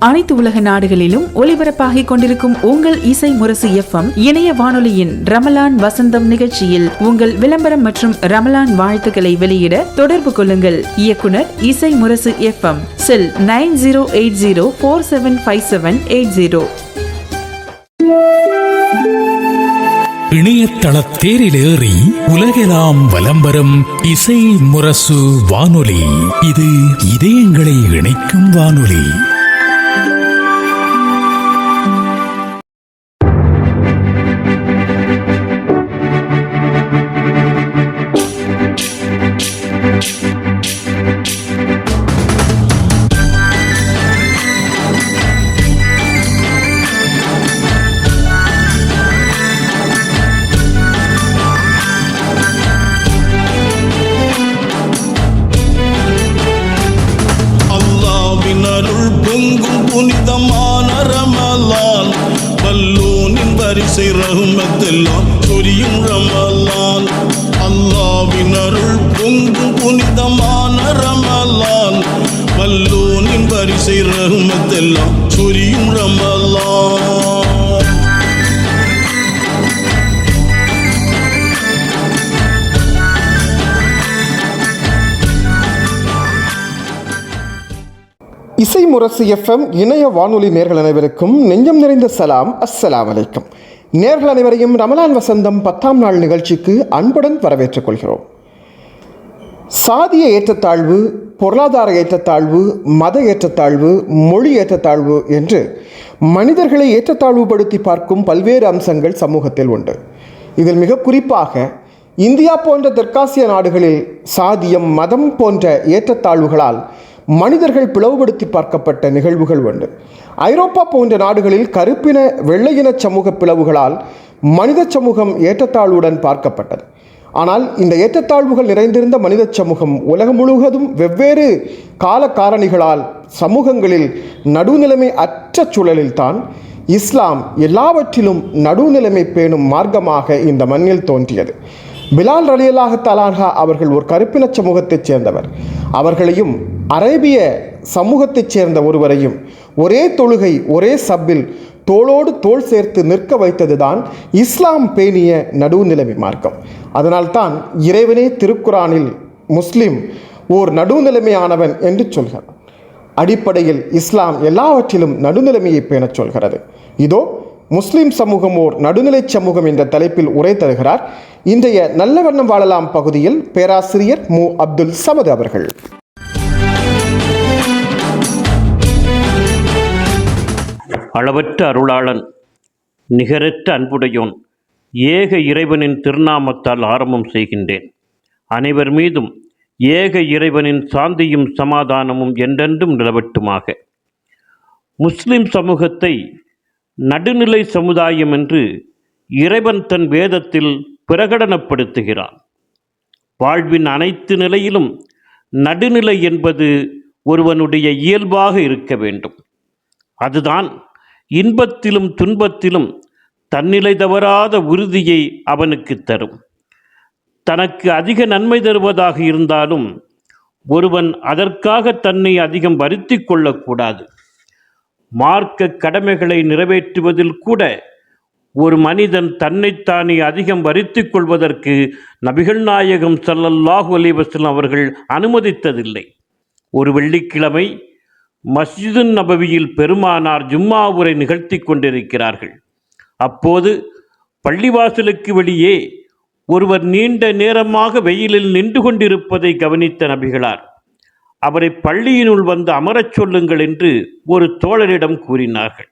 அனைத்து உலக நாடுகளிலும் ஒலிபரப்பாகிக் கொண்டிருக்கும் உங்கள் இசை முரசு FM இணைய வானொலியின் ரமலான் வசந்தம் நிகழ்ச்சியில் உங்கள் விளம்பரம் மற்றும் ரமலான் வாழ்த்துக்களை வெளியிட தொடர்பு கொள்ளுங்கள். இயக்குனர் இசை முரசு FM, செல் 9080475780. இணையதள தேரிலேறி உலகெல்லாம் வலம்பெறும் இசை முரசு வானொலி. இது இதயங்களை இணைக்கும் வானொலி. புனிதமான ரமலான், வல்லோனின் வரிசை ரஹ்மத்தெல்லாம் சொரியும் ரமலான். அல்லாஹ்வின் அருள் பொங்கும் புனிதமான ரமலான், வல்லோனின் வரிசை ரஹ்மத்தெல்லாம் சொரியும் ரமலான். இசை முரசு FM இணைய வானொலி நேர்கள் அனைவருக்கும் நெஞ்சம் நிறைந்த சலாம். அஸ்ஸலாமு அலைக்கும். நேர்கள் அனைவரையும் ரமலான் வசந்தம் 10ஆம் நாள் நிகழ்ச்சிக்கு அன்புடன் வரவேற்றுக் கொள்கிறோம். சாதிய ஏற்றத்தாழ்வு, பொருளாதார ஏற்றத்தாழ்வு, மத ஏற்றத்தாழ்வு, மொழி ஏற்றத்தாழ்வு என்று மனிதர்களை ஏற்றத்தாழ்வுபடுத்தி பார்க்கும் பல்வேறு அம்சங்கள் சமூகத்தில் உண்டு. இதில் மிக குறிப்பாக இந்தியா போன்ற தெற்காசிய நாடுகளில் சாதியம், மதம் போன்ற ஏற்றத்தாழ்வுகளால் மனிதர்கள் பிளவுபடுத்தி பார்க்கப்பட்ட நிகழ்வுகள் உண்டு. ஐரோப்பா போன்ற நாடுகளில் கருப்பின வெள்ளையின சமூக பிளவுகளால் மனித சமூகம் ஏற்றத்தாழ்வுடன் பார்க்கப்பட்டது. ஆனால் இந்த ஏற்றத்தாழ்வுகள் நிறைந்திருந்த மனித சமூகம் உலகம் முழுவதும் வெவ்வேறு கால காரணிகளால் சமூகங்களில் நடுநிலைமை அற்ற சூழலில்தான் இஸ்லாம் எல்லாவற்றிலும் நடுநிலைமை பேணும் மார்க்கமாக இந்த மண்ணில் தோன்றியது. பிலால் ரலியல்லாஹு தஆலா அவர்கள் ஒரு கருப்பின சமூகத்தைச் சேர்ந்தவர். அவர்களையும் அரேபிய சமூகத்தைச் சேர்ந்த ஒருவரையும் ஒரே தொழுகை, ஒரே சப்பில் தோளோடு தோள் சேர்த்து நிற்க வைத்ததுதான் இஸ்லாம் பேணிய நடுநிலைமை மார்க்கம். அதனால்தான் இறைவனே திருக்குரானில் முஸ்லிம் ஓர் நடுநிலைமையானவன் என்று சொல்கிறார். அடிப்படையில் இஸ்லாம் எல்லாவற்றிலும் நடுநிலைமையை பேணச் சொல்கிறது. இதோ முஸ்லிம் சமூகம் ஓர் நடுநிலை சமூகம் என்ற தலைப்பில் உரை தருகிறார் இன்றைய நல்ல வண்ணம் வாழலாம் பகுதியில் பேராசிரியர் மு. அப்துல் சமது அவர்கள். அளவற்ற அருளாளன், நிகரற்ற அன்புடையோன், ஏக இறைவனின் திருநாமத்தால் ஆரம்பம் செய்கின்றேன். அனைவர் மீதும் ஏக இறைவனின் சாந்தியும் சமாதானமும் என்றென்றும் நிலவட்டுமாக. முஸ்லிம் சமூகத்தை நடுநிலை சமுதாயம் என்று இறைவன் தன் வேதத்தில் பிரகடனப்படுத்துகிறான். வாழ்வின் அனைத்து நிலையிலும் நடுநிலை என்பது ஒருவனுடைய இயல்பாக இருக்க வேண்டும். அதுதான் இன்பத்திலும் துன்பத்திலும் தன்னிலை தவறாத உறுதியை அவனுக்கு தரும். தனக்கு அதிக நன்மை தருவதாக இருந்தாலும் ஒருவன் அதற்காக தன்னை அதிகம் வருத்தி கொள்ளக்கூடாது. மார்க்க கடமைகளை நிறைவேற்றுவதில் கூட ஒரு மனிதன் தன்னைத்தானே அதிகம் வருத்திக் கொள்வதற்கு நபிகள் நாயகம் ஸல்லல்லாஹு அலைஹி வஸல்லம் அவர்கள் அனுமதித்ததில்லை. ஒரு வெள்ளிக்கிழமை மஸ்ஜிது நபவியில் பெருமானார் ஜும்மா உரை நிகழ்த்தி கொண்டிருக்கிறார்கள். அப்போது பள்ளிவாசலுக்கு வெளியே ஒருவர் நீண்ட நேரமாக வெயிலில் நின்று கொண்டிருப்பதை கவனித்த நபிகளார் அவரை பள்ளியினுள் வந்து அமரச் சொல்லுங்கள் என்று ஒரு தோழரிடம் கூறினார்கள்.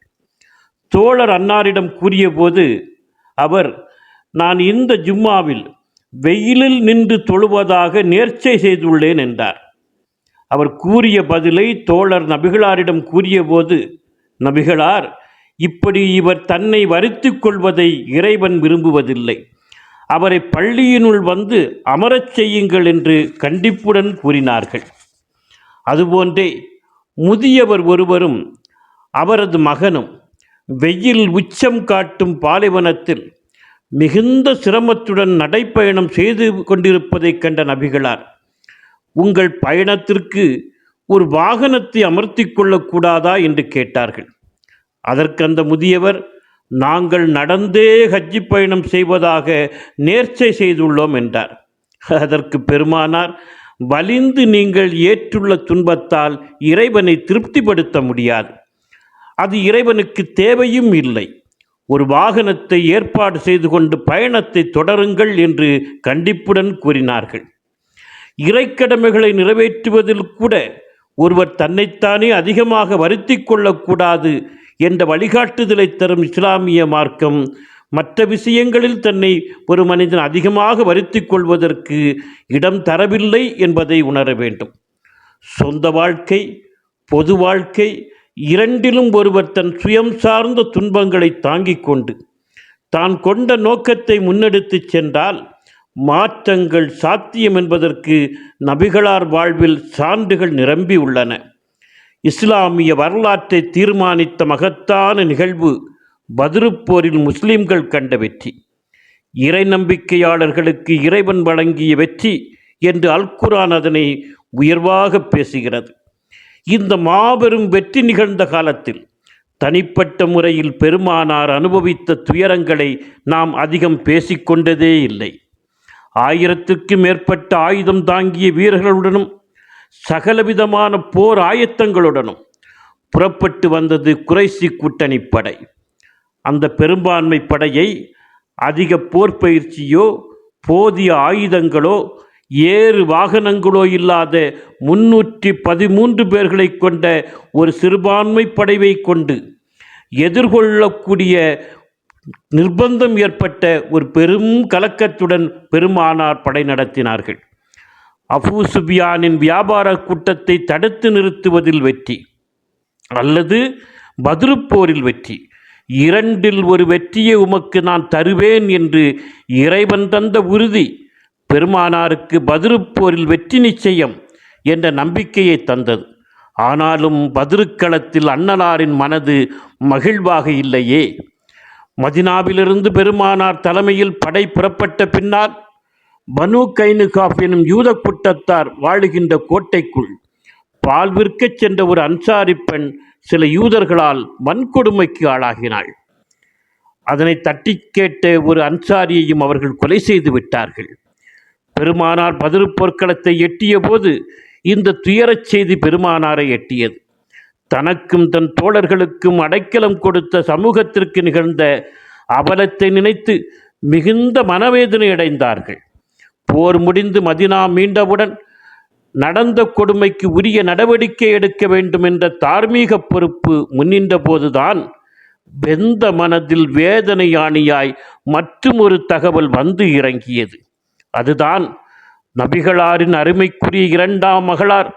தோழர் அன்னாரிடம் கூறிய போது அவர், நான் இந்த ஜும்மாவில் வெயிலில் நின்று தொழுவதாக நேர்ச்சை செய்துள்ளேன் என்றார். அவர் கூறிய பதிலை தோழர் நபிகளாரிடம் கூறிய போது, நபிகளார், இப்படி இவர் தன்னை வருத்திக் கொள்வதை இறைவன் விரும்புவதில்லை, அவரை பள்ளியினுள் வந்து அமரச் செய்யுங்கள் என்று கண்டிப்புடன் கூறினார்கள். அதுபோன்றே முதியவர் ஒருவரும் அவரது மகனும் வெயில் உச்சம் காட்டும் பாலைவனத்தில் மிகுந்த சிரமத்துடன் நடைப்பயணம் செய்து கொண்டிருப்பதைக் கண்ட நபிகளார், உங்கள் பயணத்திற்கு ஒரு வாகனத்தை அமர்த்தி கொள்ளக்கூடாதா என்று கேட்டார்கள். அதற்கு அந்த முதியவர், நாங்கள் நடந்தே ஹஜ்ஜி பயணம் செய்வதாக நேர்ச்சை செய்துள்ளோம் என்றார். அதற்கு பெருமானார், வலிந்து நீங்கள் ஏற்றுள்ள துன்பத்தால் இறைவனை திருப்திப்படுத்த முடியாது, அது இறைவனுக்கு தேவையும் இல்லை. ஒரு வாகனத்தை ஏற்பாடு செய்து கொண்டு பயணத்தை தொடருங்கள் என்று கண்டிப்புடன் கூறினார்கள். இறைக்கடமைகளை நிறைவேற்றுவதில் கூட ஒருவர் தன்னைத்தானே அதிகமாக வருத்தி கொள்ளக்கூடாது என்ற வழிகாட்டுதலை தரும் இஸ்லாமிய மார்க்கம் மற்ற விஷயங்களில் தன்னை ஒரு மனிதன் அதிகமாக வருத்தி கொள்வதற்கு இடம் தரவில்லை என்பதை உணர வேண்டும். சொந்த வாழ்க்கை, பொது வாழ்க்கை இரண்டிலும் ஒருவர் தன் சுயம் சார்ந்த துன்பங்களை தாங்கிக் கொண்டு தான் கொண்ட நோக்கத்தை முன்னெடுத்து சென்றால் மாற்றங்கள் சாத்தியம் என்பதற்கு நபிகளார் வாழ்வில் சான்றுகள் நிரம்பி உள்ளன. இஸ்லாமிய வரலாற்றை தீர்மானித்த மகத்தான நிகழ்வு பத்ருப் போரில் முஸ்லிம்கள் கண்ட வெற்றி. இறை நம்பிக்கையாளர்களுக்கு இறைவன் வழங்கிய வெற்றி என்று அல்குர்ஆன் அதனை உயர்வாக பேசுகிறது. இந்த மாபெரும் வெற்றி நிகழ்ந்த காலத்தில் தனிப்பட்ட முறையில் பெருமானார் அனுபவித்த துயரங்களை நாம் அதிகம் பேசிக்கொண்டதே இல்லை. 1000க்கு மேற்பட்ட ஆயுதம் தாங்கிய வீரர்களுடனும் சகலவிதமான போர் ஆயத்தங்களுடனும் புறப்பட்டு வந்தது குறைசி கூட்டணி படை. அந்த பெரும்பான்மை படையை அதிக போர் பயிற்சியோ போதிய ஆயுதங்களோ ஏறு வாகனங்களோ இல்லாத 313 பேர்களை கொண்ட ஒரு சிறுபான்மை படைவை கொண்டு எதிர்கொள்ளக்கூடிய நிர்பந்தம் ஏற்பட்ட ஒரு பெரும் கலக்கத்துடன் பெருமானார் படை நடத்தினார்கள். அபூ சுஃபியானின் வியாபார கூட்டத்தை தடுத்து நிறுத்துவதில் வெற்றி அல்லது பத்ருப் போரில் வெற்றி, இரண்டில் ஒரு வெற்றியை உமக்கு நான் தருவேன் என்று இறைவன் தந்த உறுதி பெருமானாருக்கு பத்ருப் போரில் வெற்றி நிச்சயம் என்ற நம்பிக்கையை தந்தது. ஆனாலும் பத்ருக்களத்தில் அன்னலாரின் மனது மகிழ்வாக இல்லையே. மதினாவிலிருந்து பெருமானார் தலைமையில் படை புறப்பட்ட பின்னால் பனு கைனுகாப் எனும் யூத கூட்டத்தார் வாழுகின்ற கோட்டைக்குள் பால் விற்கச் சென்ற ஒரு அன்சாரி பெண் சில யூதர்களால் வன்கொடுமைக்கு ஆளாகினாள். அதனை தட்டி கேட்ட ஒரு அன்சாரியையும் அவர்கள் கொலை செய்து விட்டார்கள். பெருமானார் பத்ருப் போர்க்களத்தை எட்டிய போது இந்த துயரச் செய்தி பெருமானாரை எட்டியது. தனக்கும் தன் தோழர்களுக்கும் அடைக்கலம் கொடுத்த சமூகத்திற்கு நிகழ்ந்த அவலத்தை நினைத்து மிகுந்த மனவேதனை அடைந்தார்கள். போர் முடிந்து மதினா மீண்டவுடன் நடந்த கொடுமைக்கு உரிய நடவடிக்கை எடுக்க வேண்டும் என்ற தார்மீக பொறுப்பு முன்னின்ற போதுதான் வெந்த மனதில் வேதனை யானியாய் மற்றும் ஒரு தகவல் வந்து இறங்கியது. அதுதான் நபிகளாரின் அருமைக்குரிய இரண்டாம் மகளார்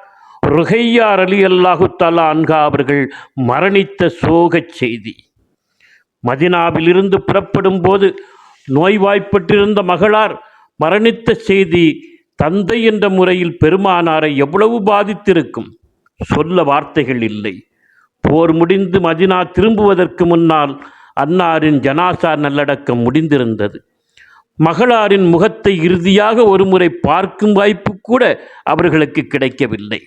ருகையா ரலியல்லாஹு தஆலா அன்ஹா அவர்கள் மரணித்த சோகச் செய்தி. மதினாவிலிருந்து புறப்படும் போது நோய்வாய்ப்பட்டிருந்த மகளார் மரணித்த செய்தி தந்தை என்ற முறையில் பெருமானாரை எவ்வளவு பாதித்திருக்கும், சொல்ல வார்த்தைகள் இல்லை. போர் முடிந்து மதினா திரும்புவதற்கு முன்னால் அன்னாரின் ஜனாசா நல்லடக்கம் முடிந்திருந்தது. மகளாரின் முகத்தை இறுதியாக ஒருமுறை பார்க்கும் வாய்ப்பு கூட அவர்களுக்கு கிடைக்கவில்லை.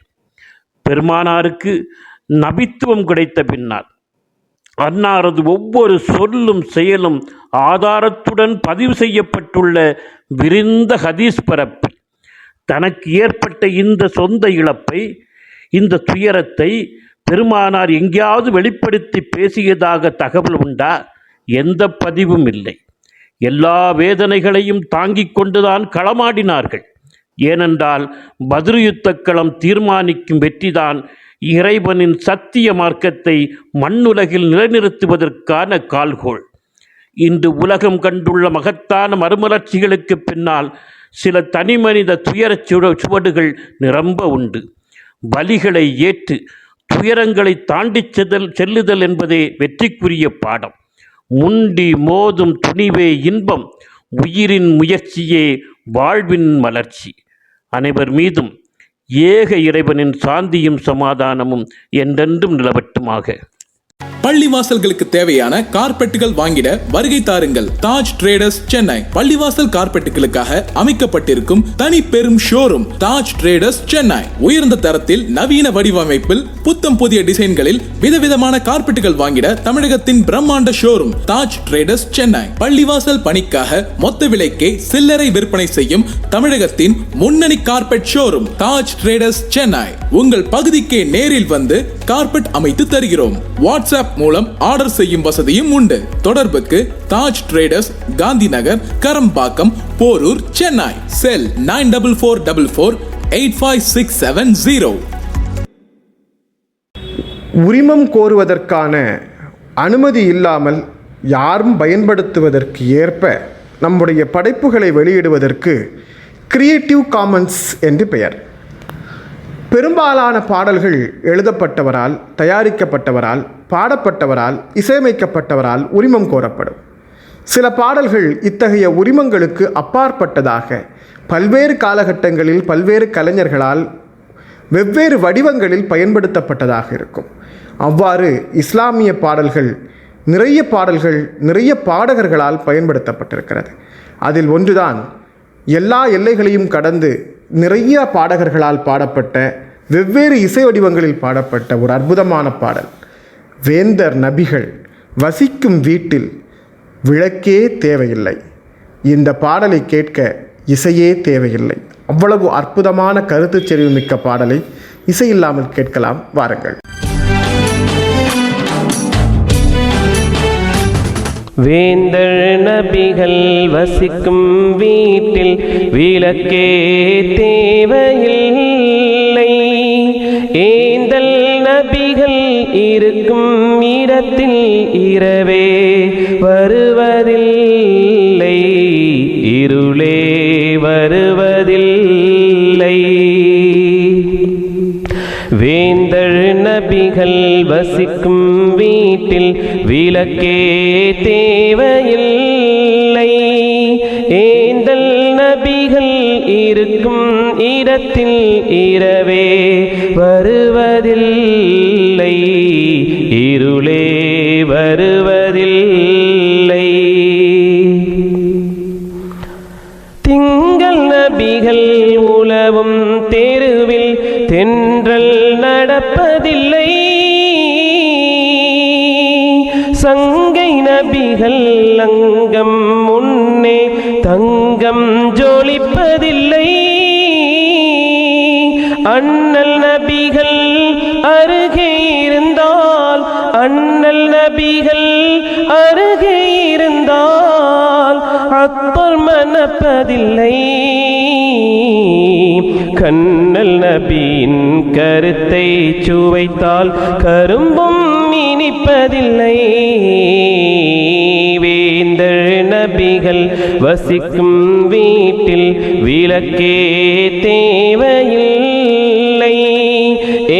பெருமானாருக்கு நபித்துவம் கிடைத்த பின்னால் அன்னாரது ஒவ்வொரு சொல்லும் செயலும் ஆதாரத்துடன் பதிவு செய்யப்பட்டுள்ள விரிந்த ஹதீஸ் பரப்பில் தனக்கு ஏற்பட்ட இந்த சொந்த இழப்பை, இந்த துயரத்தை பெருமானார் எங்கேயாவது வெளிப்படுத்தி பேசியதாக தகவல் உண்டா? எந்த பதிவும் இல்லை. எல்லா வேதனைகளையும் தாங்கிக் கொண்டுதான் களமாடினார்கள். ஏனென்றால் பத்ரு யுத்தக்களம் தீர்மானிக்கும் வெற்றிதான் இறைவனின் சத்திய மார்க்கத்தை மண்ணுலகில் நிலைநிறுத்துவதற்கான கால்கோள். இன்று உலகம் கண்டுள்ள மகத்தான மறுமலர்ச்சிகளுக்கு பின்னால் சில தனிமனித துயரச் சுவடுகள் நிரம்ப உண்டு. வலிகளை ஏற்று துயரங்களை தாண்டி செல்லுதல் என்பதே வெற்றிக்குரிய பாடம். முண்டி மோதும் துணிவே இன்பம், உயிரின் முயற்சியே வாழ்வின் மலர்ச்சி. அனைவர் மீதும் ஏக இறைவனின் சாந்தியும் சமாதானமும் என்றென்றும் நிலவட்டுமாக. பள்ளிவாசல்களுக்கு தேவையான கார்பெட்டுகள் வாங்கிட வருகை தாருங்கள் தாஜ் ட்ரேடர்ஸ் சென்னை. பள்ளிவாசல் கார்பெட்டுகளுக்காக அமைக்கப்பட்டிருக்கும் தனி பெரும் ஷோரூம் தாஜ் ட்ரேடர்ஸ் சென்னை. உயர்ந்த தரத்தில் நவீன வடிவமைப்பில் புத்தம் புதிய டிசைன்களில் விதவிதமான கார்பெட்டுகள் வாங்கிட தமிழகத்தின் பிரம்மாண்ட ஷோரூம் தாஜ் ட்ரேடர்ஸ் சென்னை. பள்ளிவாசல் பணிக்காக மொத்த விலைக்கே சில்லறை விற்பனை செய்யும் தமிழகத்தின் முன்னணி carpet showroom Taj traders Chennai. உங்கள் பகுதிக்கே நேரில் வந்து கார்பெட் அமைத்து தருகிறோம். வாட்ஸ்அப் மூலம் ஆர்டர் செய்யும் வசதியும் உண்டு. தொடர்புக்கு தாஜ் ட்ரேடர்ஸ், காந்தி நகர், கரம்பாக்கம், போரூர், சென்னை. செல் 9444856770. உரிமம் கோருவதற்கான அனுமதி இல்லாமல் யாரும் பயன்படுத்துவதற்கு ஏற்ப நம்முடைய படைப்புகளை வெளியிடுவதற்கு கிரியேட்டிவ் காமன்ஸ் என்று பெயர். பெரும்பாலான பாடல்கள் எழுதப்பட்டவரால், தயாரிக்கப்பட்டவரால், பாடப்பட்டவரால், இசையமைக்கப்பட்டவரால் உரிமம் கோரப்படும். சில பாடல்கள் இத்தகைய உரிமங்களுக்கு அப்பாற்பட்டதாக பல்வேறு காலகட்டங்களில் பல்வேறு கலைஞர்களால் வெவ்வேறு வடிவங்களில் பயன்படுத்தப்பட்டதாக இருக்கும். அவ்வாறு இஸ்லாமிய பாடல்கள் நிறைய பாடகர்களால் பயன்படுத்தப்பட்டிருக்கிறது. அதில் ஒன்றுதான் எல்லா எல்லைகளையும் கடந்து நிறைய பாடகர்களால் பாடப்பட்ட, வெவ்வேறு இசை வடிவங்களில் பாடப்பட்ட ஒரு அற்புதமான பாடல். வேந்தர் நபிகள் வசிக்கும் வீட்டில் விளக்கே தேவையில்லை. இந்த பாடலை கேட்க இசையே தேவையில்லை. அவ்வளவு அற்புதமான கருத்து செறிவு மிக்க பாடலை இசையில்லாமல் கேட்கலாம், வாருங்கள். வேந்தர் நபிகள் வசிக்கும் வீட்டில் விளக்கே தேவையில்லை. ஏந்தல் நபிகள் இருக்கும் இடத்தில் இரவே வருவதில்லை, இருளே வருவதில்லை. வேந்தர் நபிகள் வசிக்கும் வீட்டில் விளக்கே தேவையில்லை. ஏந்தல் நபிகள் இருக்கும் இடத்தில் இரவே வருவதில்லை, இருளே வருவதில்லை. திங்கள் நபிகள் உலவும் தெருவில் தென்றல் நடப்பதில்லை. சங்கை நபிகள் அங்கம் முன்னே தங்கம் ஜொலிப்பதில்லை. அண்ணல் நபிகள் அருகே இருந்தால், அண்ணல் நபிகள் அருகே இருந்தால் அத்தர் மணப்பதில்லை. கண்ணல் நபியின் கருத்தை சுவைத்தால் கரும்பும் இனிப்பதில்லை. வேந்தர் நபிகள் வசிக்கும் வீட்டில் விளக்கே தேவையில்லை.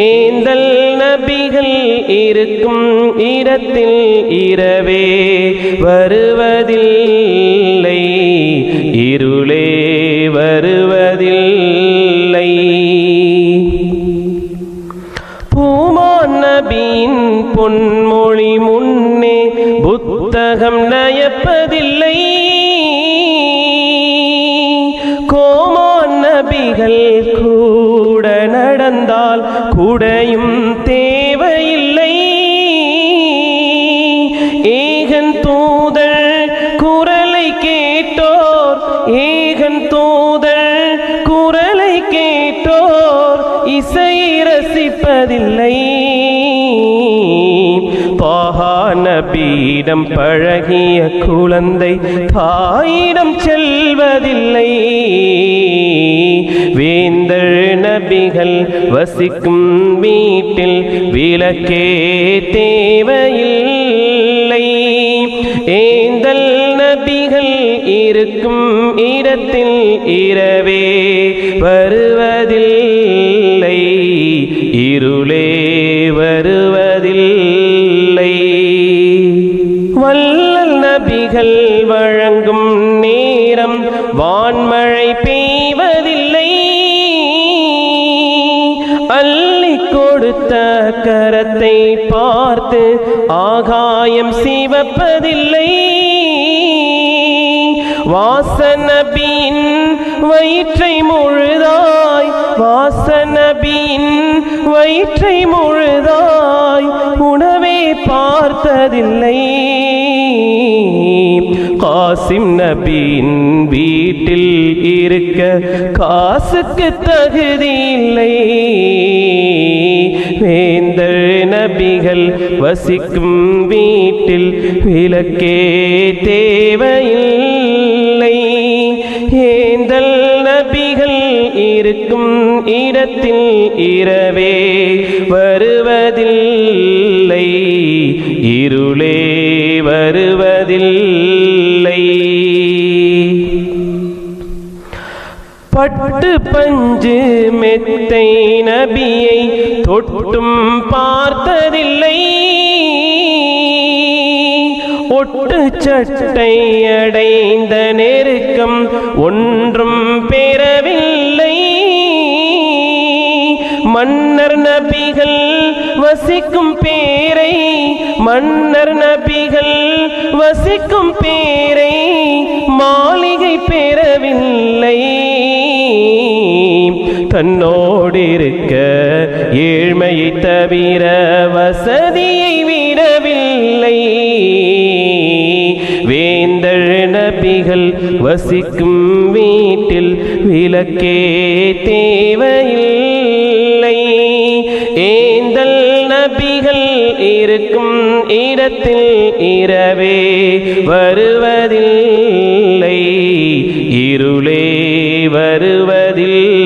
ஏந்தல் நபிகள் இருக்கும் இடத்தில் இரவே வருவதில்லை, இருளே வருவதில்லை. பூமான் நபியின் பொன்மொழி முன்னே புத்தகம் நயப்பதில்லை. கோமான் நபிகள் கூட நடந்தால் குடையும் தேவையில்லை. ஏகன் தூதர் குரலை கேட்டோர், ஏகன் தூதர் குரலை கேட்டோர் இசை ரசிப்பதில்லை. பாஹா நபியிடம் பழகிய குழந்தை தாயிடம் செல்வதில்லை. வேந்தர் நபிகள் வசிக்கும் வீட்டில் விளக்கே தேவையில்லை. ஏந்தல் நபிகள் இருக்கும் இடத்தில் இரவே வருவதில்லை, இருளே வருவதில்லை. வல்லல் நபிகள் வழங்கும் நேரம் வான்மழை பெய்வதில்லை. அள்ளி கொடுத்த கரத்தை பார்த்து ஆகாயம் சிவப்பதில்லை. வாசநபியின் வயிற்றை முழுதாய், வாசநபியின் வயிற்றை முழுதாய் உணவே பார்த்ததில்லை. காசிம் நபியின் வீட்டில் இருக்க காசுக்கு தகுதி இல்லை. வேந்தர் நபிகள் வசிக்கும் வீட்டில் விளக்கே தேவையில்லை. ஏந்தல் நபிகள் இருக்கும் இடத்தில் இரவே வருவதில்லை, இருளே வருவதில்லை. பட்டு பஞ்சு மெத்தை நபியை தொட்டும் பார்த்ததில்லை. ஒட்டு சட்டை அடைந்த நெருக்கம் ஒன்றும் பெறவில்லை. மன்னர் நபிகள் வசிக்கும் பேரை, மன்னர் நபிகள் வசிக்கும் பேரை மாளிகை பெறவில்லை. தன்னோடிருக்க ஏழ்மையை தவிர வசதியை விடவில்லை. வேந்தர் நபிகள் வசிக்கும் வீட்டில் விளக்கே தேவையில்லை. ஏந்தல் நபிகள் இருக்கும் இடத்தில் இரவே வருவதில்லை, இருளே வருவதில்லை.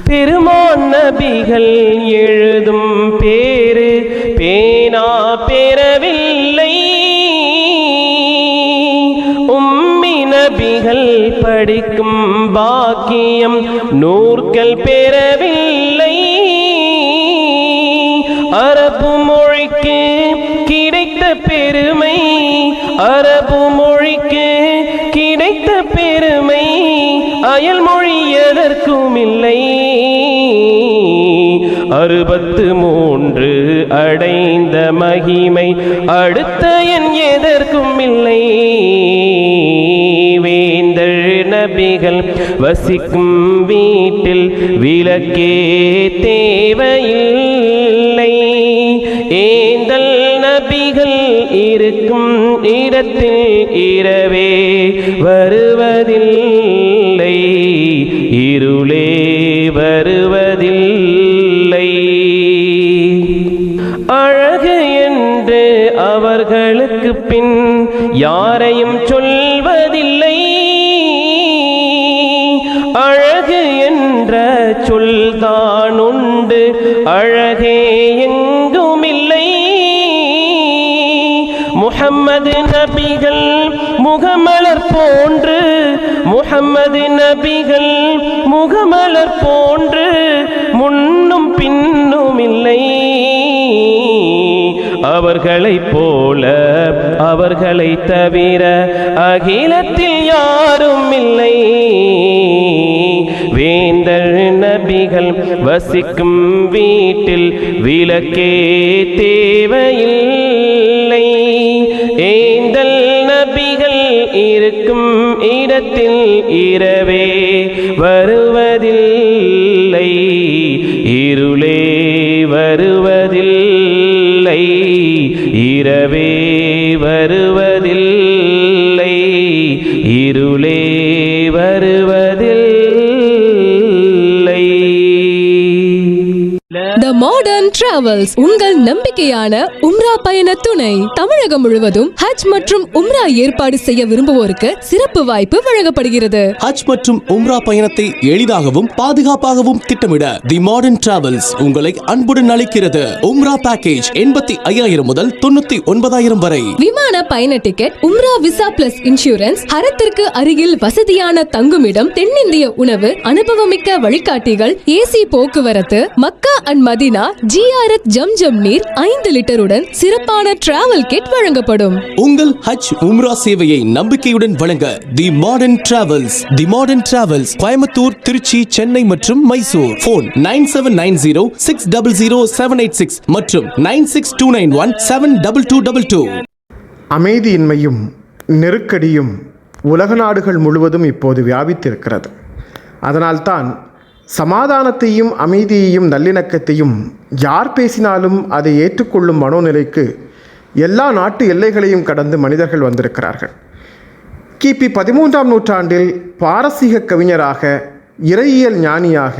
பெருமான் நபிகள் எழுதும் பேரு பேனா பெறவில்லை. உம்மி நபிகள் படிக்கும் பாக்கியம் நூற்கள் பெறவில்லை. அரபு மொழிக்கு கிடைத்த பெருமை, அரபு மொழிக்கு கிடைத்த பெருமை அயல் மொழி எதற்கும் இல்லை. 63 அடைந்த மகிமை அடுத்த என் எதற்கும் இல்லை. வேந்தர் நபிகள் வசிக்கும் வீட்டில் விளக்கே தேவையில்லை. ஏந்தல் நபிகள் இருக்கும் இடத்தில் இரவே வருவதில்லை, இருளே வருவதில்லை. அழகு என்று அவர்களுக்கு பின் யாரையும் சொல்வதில்லை. அழகு என்ற சொல்தான் உண்டு, அழகே எங்குமில்லை. முஹம்மது நபிகள் முகமலர் போன்று, முஹம்மது நபிகள் முகமலர் போன்று முன்னும் பின்னும் இல்லை. அவர்களைப் போல அவர்களை தவிர அகிலத்தில் யாரும் இல்லை. வேந்தர் நபிகள் வசிக்கும் வீட்டில் விளக்கே தேவையில்லை. ஏந்தல் நபிகள் இருக்கும் இடத்தில் இரவே வருவதில்லை, இருளே வருவதில்லை, இரவே வருவதில்லை, இருளே வருவதில்லை. The Modern Travels உங்கள் நம்பிக்கையான உம்ரா பயண துணை. தமிழகம் முழுவதும் ஹஜ் மற்றும் உம்ரா ஏற்பாடு செய்ய விரும்புவோருக்கு சிறப்பு வாய்ப்பு வழங்கப்படுகிறது. ஹஜ் மற்றும் உம்ரா பயணத்தை எளிதாகவும் பாதுகாப்பாகவும் திட்டமிட தி மாடர்ன் டிராவல்ஸ் உங்களை அன்புடன் அழைக்கிறது. உம்ரா பேக்கேஜ் 85,000 முதல் 99,000 வரை. விமான பயண டிக்கெட், உம்ரா விசா பிளஸ் இன்சூரன்ஸ், ஹரத்திற்கு அருகில் வசதியான தங்குமிடம், தென்னிந்திய உணவு, அனுபவமிக்க வழிகாட்டிகள், ஏசி போக்குவரத்து, மக்கா அண்ட் மதீனா செலுத்தினா ஜிஆர்எச் ஜம்ஜம் நீர் 5 லிட்டருடன் சிறப்பான டிராவல் கிட் வழங்கப்படும். உங்கள் ஹஜ் உம்ரா சேவையை நம்பிக்கையுடன் வழங்க the modern travels. The modern travels Coimbatore, Trichy, Chennai மற்றும் மைசூர். போன் 9790600786 மற்றும் 9629172222. அமைதியின்மையும் நெருக்கடியும் உலக நாடுகள் முழுவதும் இப்போது வியாபித்திருக்கிறது. அதனால்தான் சமாதானத்தையும் அமைதியையும் நல்லிணக்கத்தையும் யார் பேசினாலும் அதை ஏற்றுக்கொள்ளும் மனோநிலைக்கு எல்லா நாட்டு எல்லைகளையும் கடந்து மனிதர்கள் வந்திருக்கிறார்கள். கிபி 13ஆம் நூற்றாண்டில் பாரசீக கவிஞராக, இறையியல் ஞானியாக,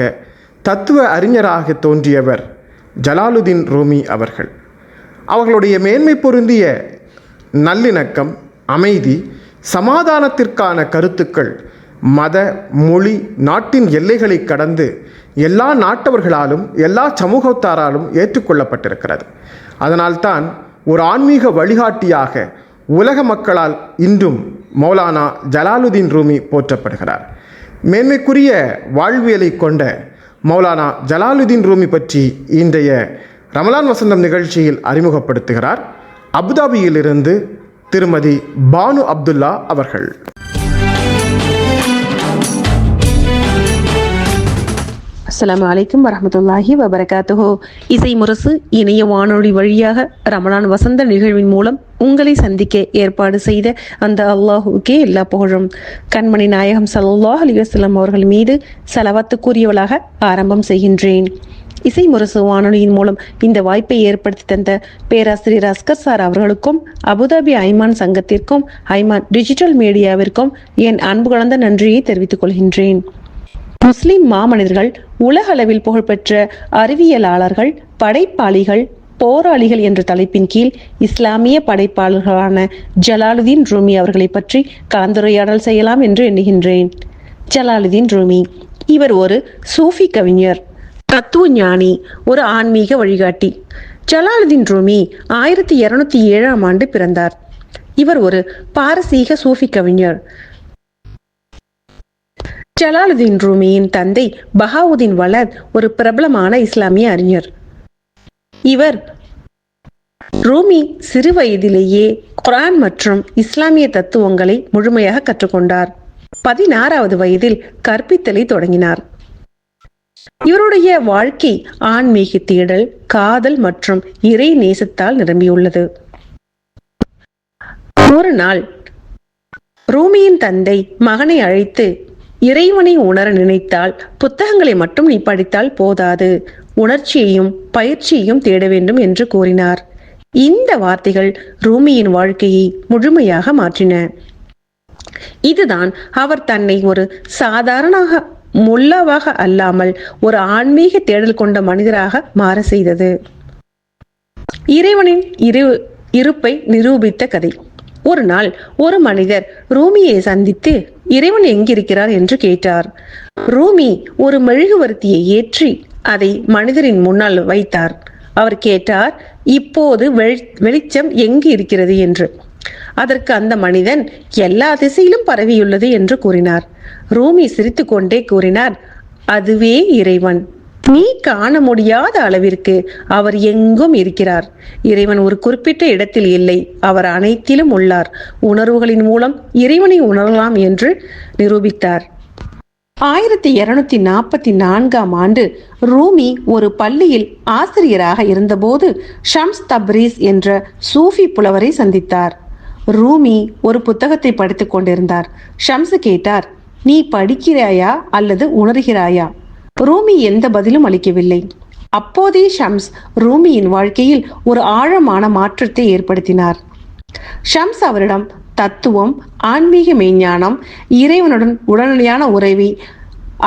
தத்துவ அறிஞராக தோன்றியவர் ஜலாலுதீன் ரூமி அவர்கள். அவர்களுடைய மேன்மை பொருந்திய நல்லிணக்கம், அமைதி, சமாதானத்திற்கான கருத்துக்கள் மத, மொழி, நாட்டின் எல்லைகளை கடந்து எல்லா நாட்டவர்களாலும் எல்லா சமூகத்தாராலும் ஏற்றுக்கொள்ளப்பட்டிருக்கிறது. அதனால்தான் ஒரு ஆன்மீக வழிகாட்டியாக உலக மக்களால் இன்றும் மௌலானா ஜலாலுதீன் ரூமி போற்றப்படுகிறார். மேன்மைக்குரிய வாழ்வியலை கொண்ட மௌலானா ஜலாலுதீன் ரூமி பற்றி இன்றைய ரமலான் வசந்தம் நிகழ்ச்சியில் அறிமுகப்படுத்துகிறார் அபுதாபியிலிருந்து திருமதி பானு அப்துல்லா அவர்கள். அஸ்ஸலாமு அலைக்கும் வரஹ்மத்துல்லாஹி வபரகாத்துஹு. இசை முரசு இணைய வானொலி வழியாக ரமலான் வசந்த நிகழ்வின் மூலம் உங்களை சந்திக்க ஏற்பாடு செய்த அந்த அல்லாஹுக்கே எல்லா புகழும். கண்மணி நாயகம் ஸல்லல்லாஹு அலைஹி வஸல்லம் அவர்கள் மீது ஸலவாத்துக்குரியவளாக ஆரம்பம் செய்கின்றேன். இசை முரசு வானொலியின் மூலம் இந்த வாய்ப்பை ஏற்படுத்தி தந்த பேராசிரியர் அஸ்கர் சார் அவர்களுக்கும், அபுதாபி ஐமான் சங்கத்திற்கும், ஐமான் டிஜிட்டல் மீடியாவிற்கும் என் அன்பு கலந்த நன்றியை தெரிவித்துக் கொள்கின்றேன். முஸ்லிம் மாமனிதர்கள், உலக அளவில் புகழ்பெற்ற அறிவியலாளர்கள், படைப்பாளிகள், போராளிகள் என்ற தலைப்பின் கீழ் இஸ்லாமிய படைப்பாளர்களான ஜலாலுதீன் ரூமி அவர்களை பற்றி கலந்துரையாடல் செய்யலாம் என்று எண்ணுகின்றேன். ஜலாலுதீன் ரூமி இவர் ஒரு சூஃபி கவிஞர், தத்துவ ஞானி, ஒரு ஆன்மீக வழிகாட்டி. ஜலாலுதீன் ரூமி 1207ஆம் ஆண்டு பிறந்தார். இவர் ஒரு பாரசீக சூஃபி கவிஞர். ஜலாலுதீன் ரூமியின் தந்தை பஹாவுதீன் வலத் ஒரு பிரபலமான இஸ்லாமிய அறிஞர். இவர் ரூமி சிறு வயதிலேயே குர்ஆன் மற்றும் இஸ்லாமிய தத்துவங்களை முழுமையாக கற்றுக்கொண்டார். 16வது வயதில் கற்பித்தலை தொடங்கினார். இவருடைய வாழ்க்கை ஆன்மீக தேடல், காதல் மற்றும் இறை நேசத்தால் நிரம்பியுள்ளது. ஒரு நாள் ரூமியின் தந்தை மகனை அழைத்து, இறைவனை உணர நினைத்தால் புத்தகங்களை மட்டும் நீ படித்தால் போதாது, உணர்ச்சியையும் பயிற்சியையும் தேட வேண்டும் என்று கூறினார். இந்த வார்த்தைகள் ரூமியின் வாழ்க்கையை முழுமையாக மாற்றின. இதுதான் அவர் தன்னை ஒரு சாதாரண முல்லாவாக அல்லாமல் ஒரு ஆன்மீக தேடல் கொண்ட மனிதராக மாற செய்தது. இறைவனின் இருப்பை நிரூபித்த கதை. ஒரு நாள் ஒரு மனிதர் ரூமியை சந்தித்து இறைவன் எங்கிருக்கிறார் என்று கேட்டார். ரூமி ஒரு மெழுகுவர்த்தியை ஏற்றி அதை மனிதரின் முன்னால் வைத்தார். அவர் கேட்டார், இப்போது வெளிச்சம் எங்கு இருக்கிறது என்று. அதற்கு அந்த மனிதன், எல்லா திசையிலும் பரவியுள்ளது என்று கூறினார். ரூமி சிரித்து கொண்டே கூறினார், அதுவே இறைவன். நீ காண முடியாத அளவிற்கு அவர் எங்கும் இருக்கிறார். இறைவன் ஒரு குறிப்பிட்ட இடத்தில் இல்லை, அவர் அனைத்திலும் உள்ளார். உணர்வுகளின் மூலம் இறைவனை உணரலாம் என்று நிரூபித்தார். 1244ஆம் ஆண்டு ரூமி ஒரு பள்ளியில் ஆசிரியராக இருந்தபோது ஷம்ஸ் தப்ரீஸ் என்ற சூஃபி புலவரை சந்தித்தார். ரூமி ஒரு புத்தகத்தை படித்துக் கொண்டிருந்தார். ஷம்ஸ் கேட்டார், நீ படிக்கிறாயா அல்லது உணர்கிறாயா? ரூமி எந்த பதிலும் அளிக்கவில்லை. அப்போதே ஷம்ஸ் ரூமியின் வாழ்க்கையில் ஒரு ஆழமான மாற்றத்தை ஏற்படுத்தினார். ஷம்ஸ் அவரிடம் தத்துவம், ஆன்மீக மெய்ஞானம், இறைவனுடன் உடனடியான உறவை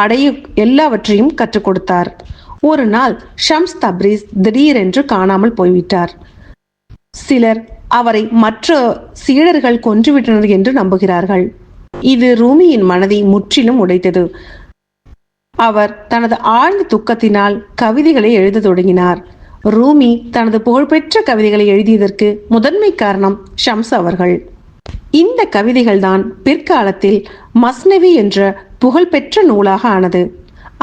அடைய எல்லாவற்றையும் கற்றுக் கொடுத்தார். ஒரு நாள் ஷம்ஸ் தப்ரீஸ் திடீரென்று காணாமல் போய்விட்டார். சிலர் அவரை மற்ற சீடர்கள் கொன்றுவிட்டனர் என்று நம்புகிறார்கள். இது ரூமியின் மனதை முற்றிலும் உடைத்தது. அவர் தனது ஆழ்ந்த துக்கத்தினால் கவிதைகளை எழுத தொடங்கினார். ரூமி தனது புகழ்பெற்ற கவிதைகளை எழுதியதற்கு முதன்மை காரணம் ஷம்ஸ் அவர்கள். இந்த கவிதைகள் தான் பிற்காலத்தில் மஸ்னவி என்ற புகழ்பெற்ற நூலாக ஆனது.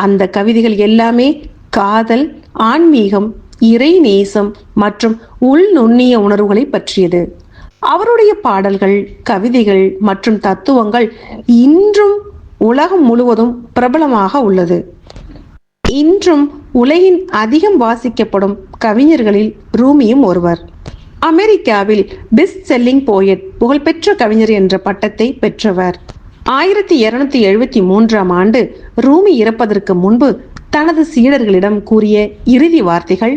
அந்த கவிதைகள் எல்லாமே காதல், ஆன்மீகம், இறை நேசம் மற்றும் உள் நுண்ணிய உணர்வுகளை பற்றியது. அவருடைய பாடல்கள், கவிதைகள் மற்றும் தத்துவங்கள் இன்றும் உலகம் முழுவதும் பிரபலமாக உள்ளது. இன்றும் உலகின் அதிகம் வாசிக்கப்படும் கவிஞர்களில் ரூமியும் ஒருவர். அமெரிக்காவில் பெஸ்ட் செல்லிங் போயட், புகழ்பெற்ற கவிஞர் என்ற பட்டத்தை பெற்றவர். 1273ஆம் ஆண்டு ரூமி இறப்பதற்கு முன்பு தனது சீடர்களிடம் கூறிய இறுதி வார்த்தைகள்,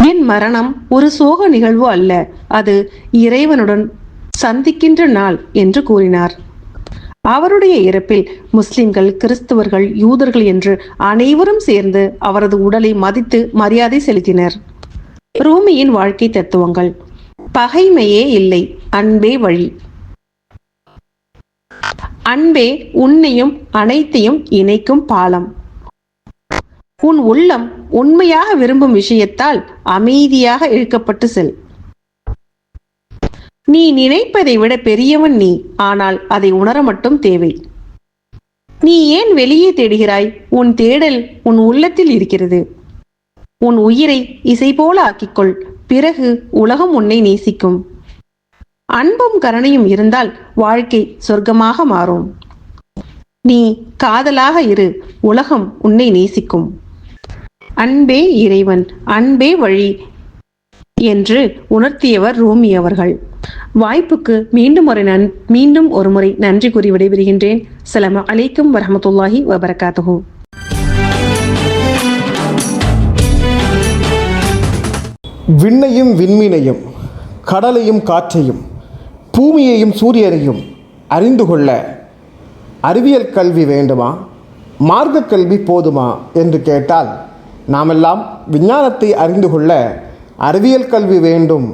என் மரணம் ஒரு சோக நிகழ்வு அல்ல, அது இறைவனுடன் சந்திக்கின்ற நாள் என்று கூறினார். அவருடைய இறப்பில் முஸ்லிம்கள், கிறிஸ்தவர்கள், யூதர்கள் என்று அனைவரும் சேர்ந்து அவரது உடலை மதித்து மரியாதை செலுத்தினர். ரூமியின் வாழ்க்கை தத்துவங்கள்: பகைமையே இல்லை, அன்பே வழி. அன்பே உன்னையும் அனைத்தையும் இணைக்கும் பாலம். உன் உள்ளம் உண்மையாக விரும்பும் விஷயத்தால் அமைதியாக இழுக்கப்பட்டு செல். நீ நினைப்பதை விட பெரியவன் நீ, ஆனால் அதை உணர மட்டும் தேவை. நீ ஏன் வெளியே தேடுகிறாய்? உன் தேடல் உன் உள்ளத்தில் இருக்கிறது. உன் உயிரை இசை போல ஆக்கிக்கொள், பிறகு உலகம் உன்னை நேசிக்கும். அன்பும் கருணையும் இருந்தால் வாழ்க்கை சொர்க்கமாக மாறும். நீ காதலாக இரு, உலகம் உன்னை நேசிக்கும். அன்பே இறைவன், அன்பே வழி என்று உணர்த்தியவர் ரூமி அவர்கள். வாய்ப்புக்கு மீண்டும் ஒரு முறை நன்றி கூறி விடைபெறுகின்றேன். அஸ்ஸலாமு அலைக்கும் வரஹ்மத்துல்லாஹி வபரகாத்துஹு. விண்ணையும் விண்மீனையும், கடலையும் காற்றையும், பூமியையும் சூரியனையும் அறிந்து கொள்ள அறிவியல் கல்வி வேண்டுமா, மார்க்க கல்வி போதுமா என்று கேட்டால் நாமெல்லாம் விஞ்ஞானத்தை அறிந்து கொள்ள அறிவியல் கல்வி வேண்டும்,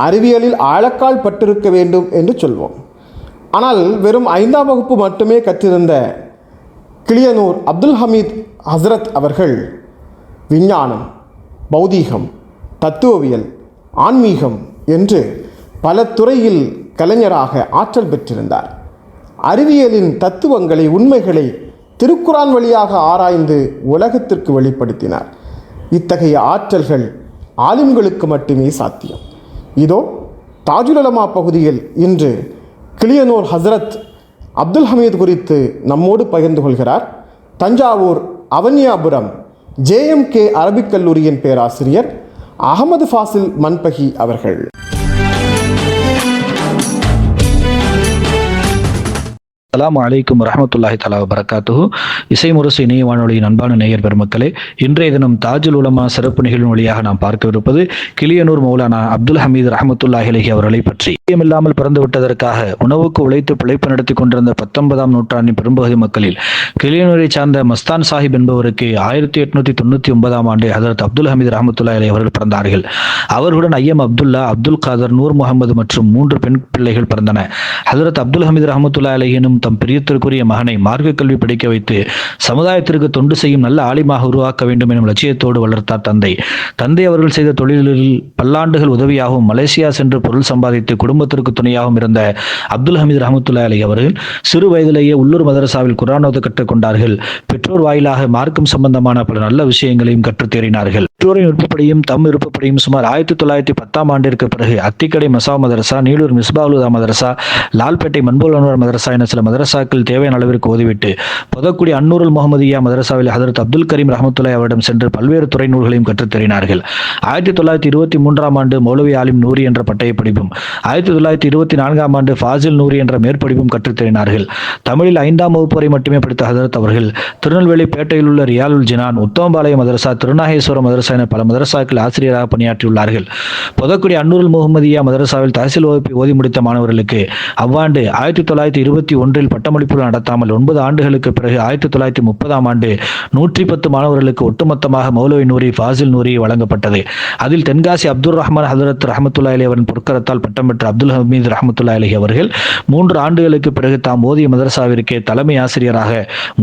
அறிவியலில் ஆழக்கால் பட்டிருக்க வேண்டும் என்று சொல்வோம். ஆனால் வெறும் 5ஆம் வகுப்பு மட்டுமே கற்றிருந்த கிளியனூர் அப்துல் ஹமீத் ஹசரத் அவர்கள் விஞ்ஞானம், பௌதீகம், தத்துவவியல், ஆன்மீகம் என்று பல துறையில் கலைஞராக ஆற்றல் பெற்றிருந்தார். அறிவியலின் தத்துவங்களை, உண்மைகளை திருக்குரான் வழியாக ஆராய்ந்து உலகத்திற்கு வெளிப்படுத்தினார். இத்தகைய ஆற்றல்கள் ஆலிம்களுக்கு மட்டுமே சாத்தியம். இதோ தாஜுல் உலமா பகுதியில் இன்று கிளியனூர் ஹசரத் அப்துல் ஹமீத் குறித்து நம்மோடு பகிர்ந்து கொள்கிறார் தஞ்சாவூர் அவனியாபுரம் JMK அரபிக் கல்லூரியின் பேராசிரியர் அகமது ஃபாசில் மன்பகி அவர்கள். அஸ்ஸலாமு அலைக்கும் வரஹ்மத்துல்லாஹி தஆலா வபரகாத்துஹு. இசை முரசு இணைய வானொலியின் அன்பான நேயர் பெருமக்களே, இன்றைய தினம் தாஜுல் உலமா சிறப்பு நிகழ்வின் வழியாக நாம் பார்க்கவிருப்பது கிளியனூர் மௌலானா அப்துல் ஹமீத் ரஹ்மத்துல்லாஹி அலைஹி அவர்களை பற்றி. இல்லாமல் பிறந்து விட்டதற்காக உணவுக்கு உழைத்து பிழைப்பு நடத்தி கொண்டிருந்த 19ஆம் நூற்றாண்டின் பெரும்பகுதி மக்களில் கிளியனூரை சார்ந்த மஸ்தான் சாஹிப் என்பவருக்கு 1899ஆம் ஆண்டு ஹதரத் அப்துல் ஹமீத் ரஹ்மத்துல்லாஹி அலைஹி அவர்கள் பிறந்தார்கள். அவர்களுடன் ஐயம் அப்துல்லா, அப்துல் காதர், நூர் முகமது மற்றும் 3 பெண் பிள்ளைகள் பிறந்தன. ஹதரத் அப்துல் ஹமீத் ரஹ்மத்துல்லாஹி அலைஹி எனும் தம் பிரியத்திற்குரிய மகனை மார்க்க கல்வி படிக்க வைத்து சமுதாயத்திற்கு தொண்டு செய்யும் நல்ல ஆலிமாக உருவாக்க வேண்டும் எனும் லட்சியத்தோடு வளர்த்தார் தந்தை. அவர்கள் செய்த தொழிலில் பல்லாண்டுகள் உதவியாகவும் மலேசியா சென்று பொருள் சம்பாதித்து குடும்பத்திற்கு துணையாகவும் இருந்த அப்துல் ஹமீத் ரஹ்மத்துல்லாஹி அலைஹி அவர்கள் சிறு வயதிலேயே உள்ளூர் மதரசாவில் குர்ஆன் ஓத கற்றுக்கொண்டார்கள். பெற்றோர் வாயிலாக மார்க்கம் சம்பந்தமான பல நல்ல விஷயங்களையும் கற்றுத் தேறினார்கள். பெற்றோரின் விருப்பப்படியும் தம் விருப்பப்படியும் சுமார் 1910ஆம் ஆண்டிற்கு பிறகு அத்திக்கடை மசாவ் மதரசா, நீலூர் மிஸ்பாவுலுதா மதரசா, லால்பேட்டை மன்புல் அன்வர் மதரசா என சில மதரசாக்கள் தேவையான அளவிற்கு ஓதிவிட்டு பொதக்குடி அன்னூருல் முகமதியா மதரசாவில் ஹதரத் அப்துல் கரீம் ரஹ்மத்துல்லாஹி அவரிடம் சென்று பல்வேறு துறை நூல்களையும் கற்றுத் தேறினார்கள். 1923ஆம் ஆண்டு மௌலவி ஆலிம் நூரி என்ற பட்டய படிப்பும் 1924ஆம் ஆண்டு ஃபாசில் நூரி என்ற மேற்படிப்பும் கற்றுத் தேறினார்கள். தமிழில் 5ஆம் வகுப்பு வரை மட்டுமே படித்த ஹதரத் அவர்கள் திருநெல்வேலி பேட்டையில் உள்ள ரியாலுல் ஜினான், உத்தமபாளையம் மதரசா, திருநாகேஸ்வரம் மதரசா என பல மதரசாக்கள் ஆசிரியராக பணியாற்றியுள்ளார்கள். பொதக்குடி அன்னூருல் முகமதியா மதரசாவில் தஹசில் வகுப்பை ஓதி முடித்த மாணவர்களுக்கு அவ்வாண்டு 1921 பட்டமளிப்பு நடத்தாமல் 9 ஆண்டுகளுக்கு பிறகு 1930ஆம் ஆண்டு 110 மாணவர்களுக்கு ஒட்டுமொத்தமாக மௌலவி நூரி, ஃபாசில் நூரி வழங்கப்பட்டது. அதில் தென்காசி அப்துல் ரஹ்மான் ஹதரத் ரஹ்மத்துல்லாஹி அலைஹி அவரின் பொற்கரத்தால் பட்டம் பெற்ற அப்துல் ஹமீத் ரஹ்மத்துல்லாஹி அலைஹி அவர்கள் 3 ஆண்டுகளுக்கு பிறகு தாம் ஓதிய மதரசாவிற்கே தலைமை ஆசிரியராக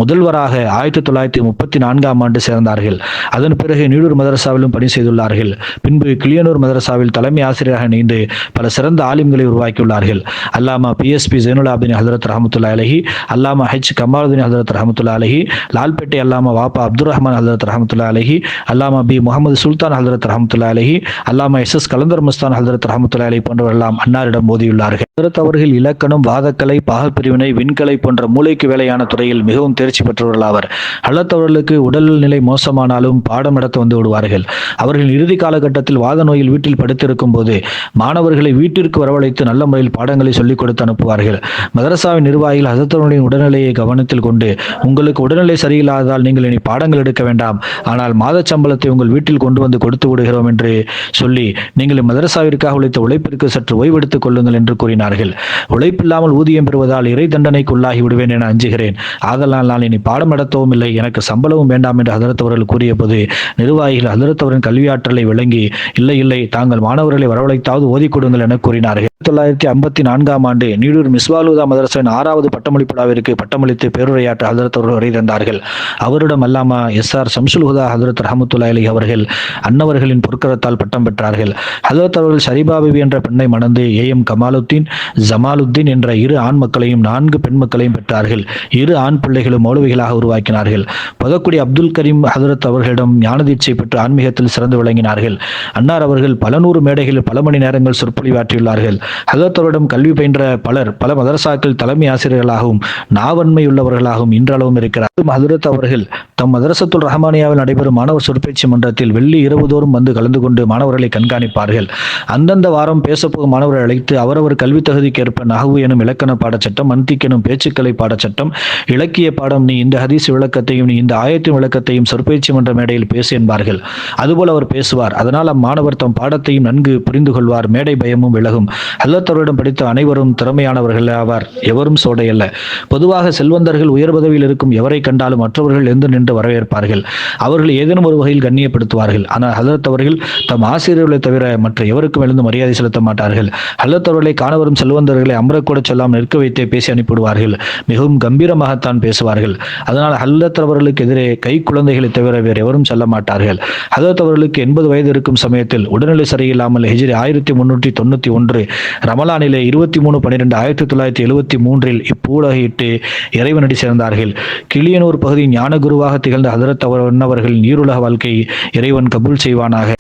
முதல்வராக 1934ஆம் ஆண்டு சேர்ந்தார்கள். அதன் பிறகு நீலூர் மதரசா மதரசாவிலும் பணி செய்துள்ளார்கள். பின்பு கிளியனூர் மதரசாவில் தலைமை ஆசிரியராக இணைந்து பல சிறந்த ஆலிம்களை உருவாக்கியுள்ளார்கள். அல்லாமா PSP ஜெயினுல் ஹதரத் ரஹமத்துல்லாஹி அலைஹி, அல்லாமா H கமாலுதீன் ஹதரத் ரஹமத்துல்லாஹி அலைஹி, லால்பேட்டை அல்லாமா வாப்பா அப்துல் ரஹ்மான் ஹதரத் ரஹமத்துல்லாஹி அலைஹி, அல்லாமா B முகமது சுல்தான் ஹதரத் ரஹமத்துல்லாஹி அலைஹி, அல்லாமா SS கலந்தர் மஸ்தான் ஹதரத் ரஹமத்துல்லாஹி அலைஹி போன்றவரெல்லாம் அன்னாரிடம் ஓதியுள்ளார்கள். ஹதரத் அவர்கள் இலக்கணம், வாதக்கலை, பாகப்பிரிவினை, விண்கலை போன்ற மூளைக்கு வேலையான துறையில் மிகவும் தேர்ச்சி பெற்றவர்களாவர். ஹதரத் அவர்களுக்கு உடல் நிலை மோசமானாலும் பாடம் நடத்த வந்து விடுவார்கள். அவர்கள் இறுதி காலகட்டத்தில் வாத நோயில் வீட்டில் படுத்திருக்கும் போது மாணவர்களை வீட்டிற்கு வரவழைத்து நல்ல முறையில் பாடங்களை சொல்லிக் கொடுத்து அனுப்புவார்கள். மதரசாவின் நிர்வாகிகள் ஹதரத் அவர்களின் உடல்நிலையை கவனத்தில் கொண்டு, உங்களுக்கு உடல்நிலை சரியில்லாததால் நீங்கள் இனி பாடங்கள் எடுக்க வேண்டாம், ஆனால் மாத சம்பளத்தை உங்கள் வீட்டில் கொண்டு வந்து கொடுத்து விடுகிறோம் என்று சொல்லி நீங்கள் மதரசாவிற்காக உழைத்த உழைப்பிற்கு சற்று ஓய்வெடுத்துக் கொள்ளுங்கள் என்று கூறினார்கள். உழைப்பில்லாமல் ஊதியம் பெறுவதால் இறை தண்டனைக்கு உள்ளாகி விடுவேன் என அஞ்சுகிறேன். ஆதலால் நான் இனி பாடம் நடத்தவும் இல்லை, எனக்கு சம்பளமும் வேண்டாம் என்று ஹதரத் அவர்கள் கூறிய போது நிர்வாகிகள் ஹதரத் அவரின் கல்வியாற்றலை விளங்கி, இல்லை இல்லை, தாங்கள் மாணவர்களை வரவழைத்தாவது ஓதி கொடுங்கள் என கூறினார்கள். 1954 ஆண்டு நீடூர் மிஸ்வாலுதா மதரசாவின் 6வது பட்டமளிப்பு விழாவிற்கு பட்டமளித்து பேருரையாற்ற ஹதரத் அவர்கள் வரை தந்தார்கள். அவரிடம் அல்லாமா SR ஷம்சுல் ஹுதா ஹதரத் ரஹமத்துல்லாஹி அலைஹி அவர்கள் அன்னவர்களின் பொற்கரத்தால் பட்டம் பெற்றார்கள். ஹதரத் அவர்கள் ஷரீபா பிபி என்ற பெண்ணை மணந்து AM கமாலுத்தீன், ஜமாலுத்தீன் என்ற 2 ஆண் மக்களையும் 4 பெண் மக்களையும் பெற்றார்கள். 2 ஆண் பிள்ளைகளும் மௌலவிகளாக உருவாக்கினார்கள். பதக்குடி அப்துல் கரீம் ஹதரத் அவர்களிடம் ஞானதீட்சை பெற்று ஆன்மீகத்தில் சிறந்து விளங்கினார்கள். அன்னார் அவர்கள் பல 100 மேடைகளில் பல மணி நேரங்கள் சொற்பொழிவாற்றியுள்ளார்கள். ஹதரத் அவரிடம் கல்வி பயின்ற பலர் பல மதரசாக்கள் தலைமை ஆசிரியர்களாகவும் நாவன்மை உள்ளவர்களாகவும் இன்றளவும் இருக்கிறார். ஹதரத் அவர்கள் தம் மதரசத்துல் ரஹமானியாவில் நடைபெறும் மாணவர் சொற்பேச்சு மன்றத்தில் வெள்ளி இரவு தோறும் வந்து கலந்து கொண்டு மாணவர்களை கண்காணிப்பார்கள். அந்தந்த வாரம் பேசப்போகும் மாணவர்களை அழைத்து அவரவர் கல்வி தகுதிக்கேற்ப நஹ்வு எனும் இலக்கண பாடச்சட்டம், மன்திக் எனும் பேச்சுக்கலை பாடச்சட்டம், இலக்கிய பாடம், நீ இந்த ஹதீஸ் விளக்கத்தையும் நீ இந்த ஆயத்தின் விளக்கத்தையும் சொற்பேச்சு மன்ற மேடையில் பேசு என்பார்கள். அதுபோல் அவர் பேசுவார். அதனால் அம்மாணவர் தம் பாடத்தையும் நன்கு புரிந்து கொள்வார். மேடை பயமும் விலகும். ஹதரத் அவரிடம் படித்த அனைவரும் திறமையானவர்கள் ஆவார். எவரும் சோடையல்ல. பொதுவாக செல்வந்தர்கள் உயர் பதவியில் இருக்கும் எவரை கண்டாலும் மற்றவர்கள் எழுந்து நின்று வரவேற்பார்கள். அவர்கள் ஏதேனும் ஒரு வகையில் கண்ணியப்படுத்துவார்கள். ஆனால் ஹதரத் அவர்கள் தம் ஆசிரியர்களை தவிர மற்ற எவருக்கும் எழுந்து மரியாதை செலுத்த மாட்டார்கள். ஹதரத் அவர்களை காண வரும் செல்வந்தர்களை அமரக்கூட சொல்லாமல் நிற்க வைத்தே பேசி அனுப்பிவிடுவார்கள். மிகவும் கம்பீரமாகத்தான் பேசுவார்கள். அதனால் ஹதரத் அவர்களுக்கு எதிரே கை குழந்தைகளை தவிர வேறு எவரும் செல்ல மாட்டார்கள். ஹதரத் அவர்களுக்கு 80 வயது இருக்கும் சமயத்தில் உடல்நிலை சரியில்லாமல் ஹிஜ்ரி 1391 ரமலானிலே 23/12/1973 இப்பூலகையிட்டு இறைவனடி சேர்ந்தார்கள். கிளியனூர் பகுதி ஞான குருவாக திகழ்ந்த ஹதரத் அவர்கள் நீருலக வாழ்க்கை இறைவன் கபூல் செய்வானாக.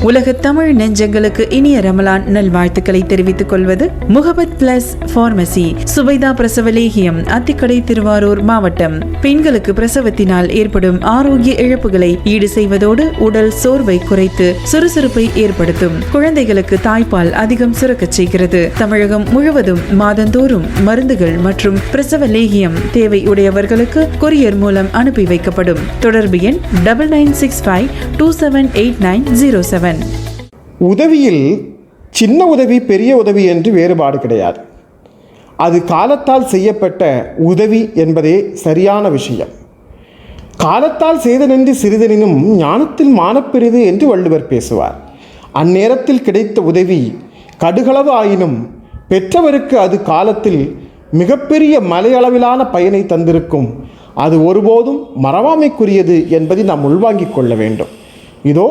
உலக தமிழ் நெஞ்சங்களுக்கு இனிய ரமலான் நல்வாழ்த்துக்களை தெரிவித்துக் கொள்வது முகமது பிளஸ் பார்மசி, சுபைதா பிரசவ லேகியம், அத்திக்கடை, திருவாரூர் மாவட்டம். பெண்களுக்கு பிரசவத்தினால் ஏற்படும் ஆரோக்கிய இழப்புகளை ஈடு செய்வதோடு உடல் சோர்வை குறைத்து சுறுசுறுப்பை ஏற்படுத்தும். குழந்தைகளுக்கு தாய்ப்பால் அதிகம் சுரக்கச் செய்கிறது. தமிழகம் முழுவதும் மாதந்தோறும் மருந்துகள் மற்றும் பிரசவ லேகியம் தேவை உடையவர்களுக்கு கொரியர் மூலம் அனுப்பி வைக்கப்படும். தொடர்பு எண் 9965278907. உதவியில் சின்ன உதவி பெரிய உதவி என்று வேறுபாடு கிடையாது. அது காலத்தால் செய்யப்பட்ட உதவி என்பதே சரியான விஷயம். காலத்தால் செய்தனென்று சிறிதெனினும் ஞானத்தில் மானப்பெரிது என்று வள்ளுவர் பேசுவார். அந்நேரத்தில் கிடைத்த உதவி கடுகளவு ஆயினும் பெற்றவருக்கு அது காலத்தில் மிகப்பெரிய மலையளவிலான பயனை தந்திருக்கும். அது ஒருபோதும் மறவாமைக்குரியது என்பதை நாம் உள்வாங்கிக் கொள்ள வேண்டும். இதோ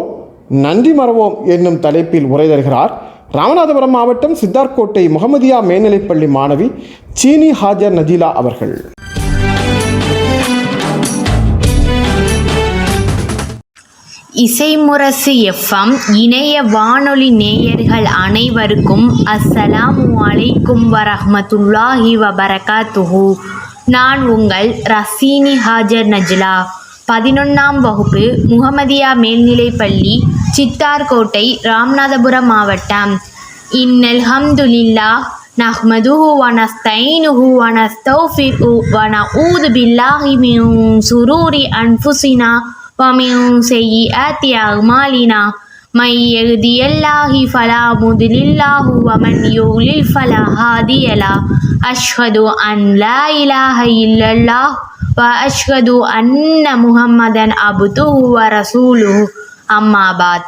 நன்றி மறவோம் என்னும் தலைப்பில் உரை தருகிறார் ராமநாதபுரம் மாவட்டம் சித்தார்கோட்டை முகமதியா மேல்நிலைப்பள்ளி மாணவி சீனி ஹாஜர் நஜீலா அவர்கள். இசைமுரசு FM இணைய வானொலி நேயர்கள் அனைவருக்கும் அஸ்ஸலாமு அலைக்கும் வரஹ்மத்துல்லாஹி வபரகாத்துஹு. நான் உங்கள் ரசீனி ஹாஜர் நஜ்லா, 11ஆம் வகுப்பு முகமதியா மேல்நிலைப்பள்ளி, சித்தார்கோட்டை, ராமநாதபுரம் மாவட்டம். இன்னல் ஹம்துலில்லாஹ் நஹ்மதுஹு வ நஸ்தஈனுஹு வ நஸ்தஃபிருஹு வ நஊது பில்லாஹி மின் ஷுரூரி அன்ஃபுஸினா வ மின் ஸய்யிஆத்தி அஅமாலினா. மை யஹ்தியல்லாஹு ஃபலா முதில்ல லஹு வ மன் யுضلل ஃபலா ஹாதிய லஹு. அஷ்ஹது அன் லா இலாஹ இல்லல்லாஹ் வ அஷ்ஹது அன்ன முஹம்மதன் அப்துஹு வ ரசூலுஹு. அம்மா பாத்.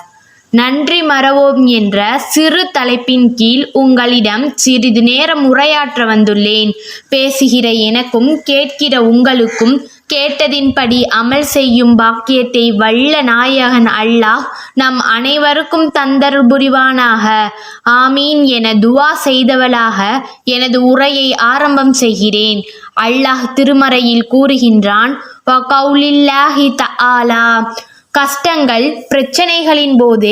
நன்றி மறவோம் என்ற சிறு தலைப்பின் கீழ் உங்களிடம் சிறிது நேரம் உரையாற்ற வந்துள்ளேன். பேசுகிற எனக்கும் கேட்கிற உங்களுக்கும் கேட்டதின்படி அமல் செய்யும் பாக்கியத்தை வல்ல நாயகன் அல்லாஹ் நம் அனைவருக்கும் தந்தருள் புரிவானாக. ஆமீன் என துவா செய்தவளாக எனது உரையை ஆரம்பம் செய்கிறேன். அல்லாஹ் திருமறையில் கூறுகின்றான், வகௌலில்லாஹி தஆலா, கஷ்டங்கள் பிரச்சனைகளின் போது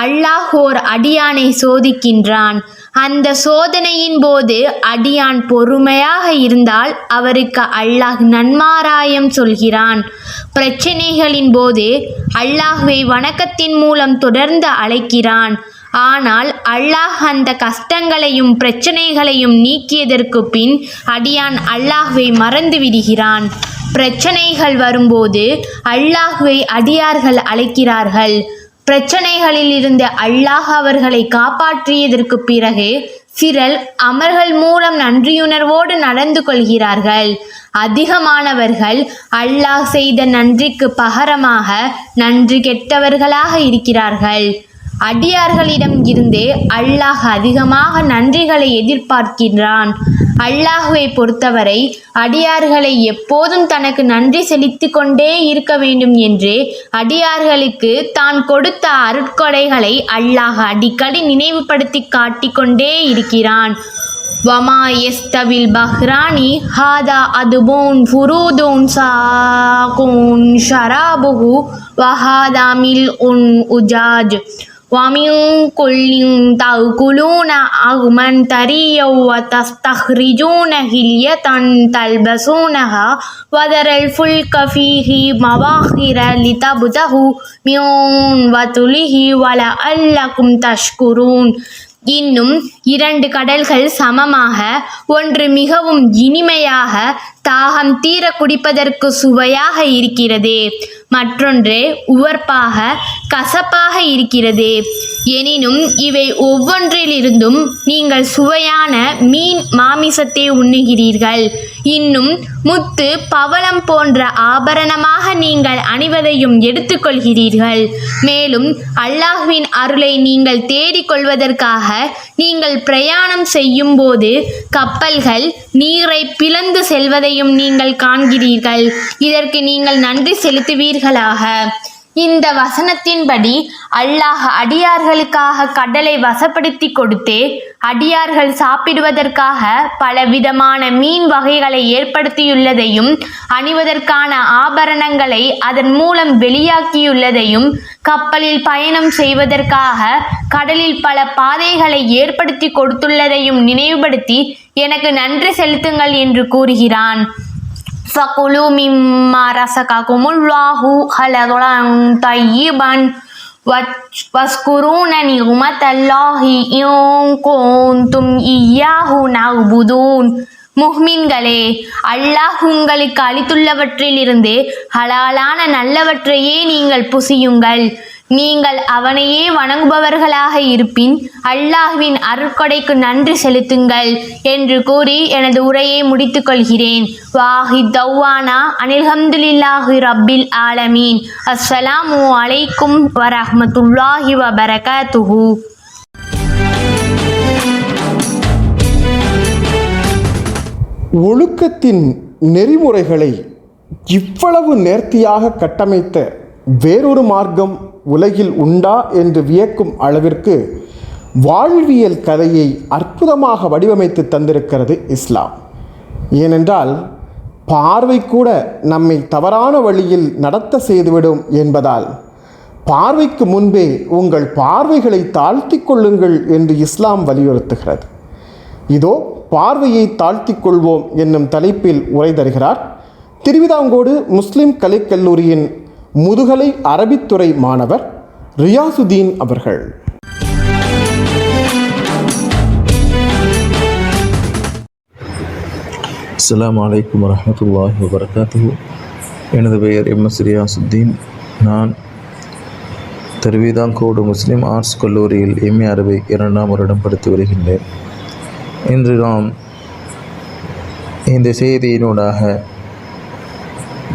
அல்லாஹ் ஓர் அடியானை சோதிக்கின்றான். அந்த சோதனையின் போது அடியான் பொறுமையாக இருந்தால் அவருக்கு அல்லாஹ் நன்மாராயம் சொல்கிறான். பிரச்சனைகளின் போது அல்லாஹ்வை வணக்கத்தின் மூலம் தொடர்ந்து அழைக்கிறான். ஆனால் அல்லாஹ் அந்த கஷ்டங்களையும் பிரச்சனைகளையும் நீக்கியதற்கு பின் அடியான் அல்லாஹ்வை மறந்து விடுகிறான். பிரச்சனைகள் வரும்போது அல்லாஹ்வை அடியார்கள் அழைக்கிறார்கள். பிரச்சனைகளில் இருந்து அல்லாஹ் அவர்களை காப்பாற்றியதற்கு பிறகு சிலர் அமல்கள் மூலம் நன்றியுணர்வோடு நடந்து கொள்கிறார்கள். அதிகமானவர்கள் அல்லாஹ் செய்த நன்றிக்கு பகரமாக நன்றி கெட்டவர்களாக இருக்கிறார்கள். அடியார்களிடம் இருந்து அல்லாஹ் அதிகமாக நன்றிகளை எதிர்பார்க்கின்றான். அல்லாஹுவை பொறுத்தவரை அடியார்களை எப்போதும் தனக்கு நன்றி செலுத்தி கொண்டே இருக்க வேண்டும் என்று அடியார்களுக்கு தான் கொடுத்த அருட்கொடைகளை அல்லாஹ் அடிக்கடி நினைவுபடுத்தி காட்டிக்கொண்டே இருக்கிறான். வமா யஸ்தவில் பஹ்ரானி ஹாதா அதுபோன் ஃபுரூதுன் சாகுன் ஷராபுஹு வஹாதா மில் உன் உஜாஜ் வமின் குல்லின் தகுலூன அகுமன் தரியவ் வதஸ்தஹ்ரிஜூன ஹில்யதன் தல்பசூனஹா வதரல் ஃபுல்க ஃபீஹி மவாஹிர லிதப்தஹு மின் வதுலிஹி வலஅல்லகும் தஷ்குரூன். இன்னும் 2 கடல்கள் சமமாக, ஒன்று மிகவும் இனிமையாக தாகம் தீர குடிப்பதற்கு சுவையாக இருக்கிறது, மற்றொன்று உவர்ப்பாக கசப்பாக இருக்கிறது. எனினும் இவை ஒவ்வொன்றிலிருந்தும் நீங்கள் சுவையான மீன் மாமிசத்தை உண்ணுகிறீர்கள். இன்னும் முத்து பவளம் போன்ற ஆபரணமாக நீங்கள் அணிவதையும் எடுத்துக்கொள்கிறீர்கள். மேலும் அல்லாஹ்வின் அருளை நீங்கள் தேடிக்கொள்வதற்காக நீங்கள் பிரயாணம் செய்யும் போது கப்பல்கள் நீரை பிளந்து செல்வதையும் நீங்கள் காண்கிறீர்கள். இதற்கு நீங்கள் நன்றி செலுத்துவீர்களாக. இந்த வசனத்தின்படி அல்லாஹ் அடியார்களுக்காக கடலை வசப்படுத்தி கொடுத்து அடியார்கள் சாப்பிடுவதற்காக பலவிதமான மீன் வகைகளை ஏற்படுத்தியுள்ளதையும் அணிவதற்கான ஆபரணங்களை அதன் மூலம் வெளியாக்கியுள்ளதையும் கப்பலில் பயணம் செய்வதற்காக கடலில் பல பாதைகளை ஏற்படுத்தி கொடுத்துள்ளதையும் நினைவுபடுத்தி எனக்கு நன்றி செலுத்துங்கள் என்று கூறுகிறான். ஃபகுலு மிம்மா ரஸககுமுல்லாஹு ஹலதன் தய்யிபன் வஸ்குரூன நிஅமத்தல்லாஹி இன் குன்தும் இய்யாஹு நஅ்புதூன். முஹ்மின்களே, அல்லாஹ் உங்களுக்கு அளித்துள்ளவற்றிலிருந்து ஹலாலான நல்லவற்றையே நீங்கள் புசியுங்கள். நீங்கள் அவனையே வணங்குபவர்களாக இருப்பின் அல்லாஹ்வின் அருட்கொடைக்கு நன்றி செலுத்துங்கள் என்று கூறி எனது உரையை முடித்துக் கொள்கிறேன். வாஹித் தௌவானா அல்ஹம்துலில்லாஹி ரப்பில் ஆலமீன். அஸ்ஸலாமு அலைக்கும் வரஹ்மத்துல்லாஹி வபரகாத்துஹு. ஒழுக்கத்தின் நெறிமுறைகளை இவ்வளவு நேர்த்தியாக கட்டமைத்த வேறொரு மார்க்கம் உலகில் உண்டா என்று வியக்கும் அளவிற்கு வாழ்வியல் கதையை அற்புதமாக வடிவமைத்து தந்திருக்கிறது இஸ்லாம். ஏனென்றால் பார்வை கூட நம்மை தவறான வழியில் நடத்த செய்துவிடும் என்பதால் பார்வைக்கு முன்பே உங்கள் பார்வைகளை தாழ்த்தி கொள்ளுங்கள் என்று இஸ்லாம் வலியுறுத்துகிறது. இதோ பார்வையை தாழ்த்தி கொள்வோம் என்னும் தலைப்பில் உரை தருகிறார் திருவிதாங்கோடு முஸ்லிம் கலைக்கல்லூரியின் முதுகலை அரபித்துறை மாணவர் ரியாசுதீன் அவர்கள். அஸ்ஸலாமு அலைக்கும் வரஹ்மத்துல்லாஹி வபரகாத்துஹு. எனது பெயர் எம்எஸ் ரியாசுதீன். நான் திருவிதாங்கோடு முஸ்லிம் ஆர்ட்ஸ் கல்லூரியில் எம்ஏ அரபிக் 2ஆம் வருடம் படித்து வருகின்றேன். இன்று நாம் இந்த செய்தியினூடாக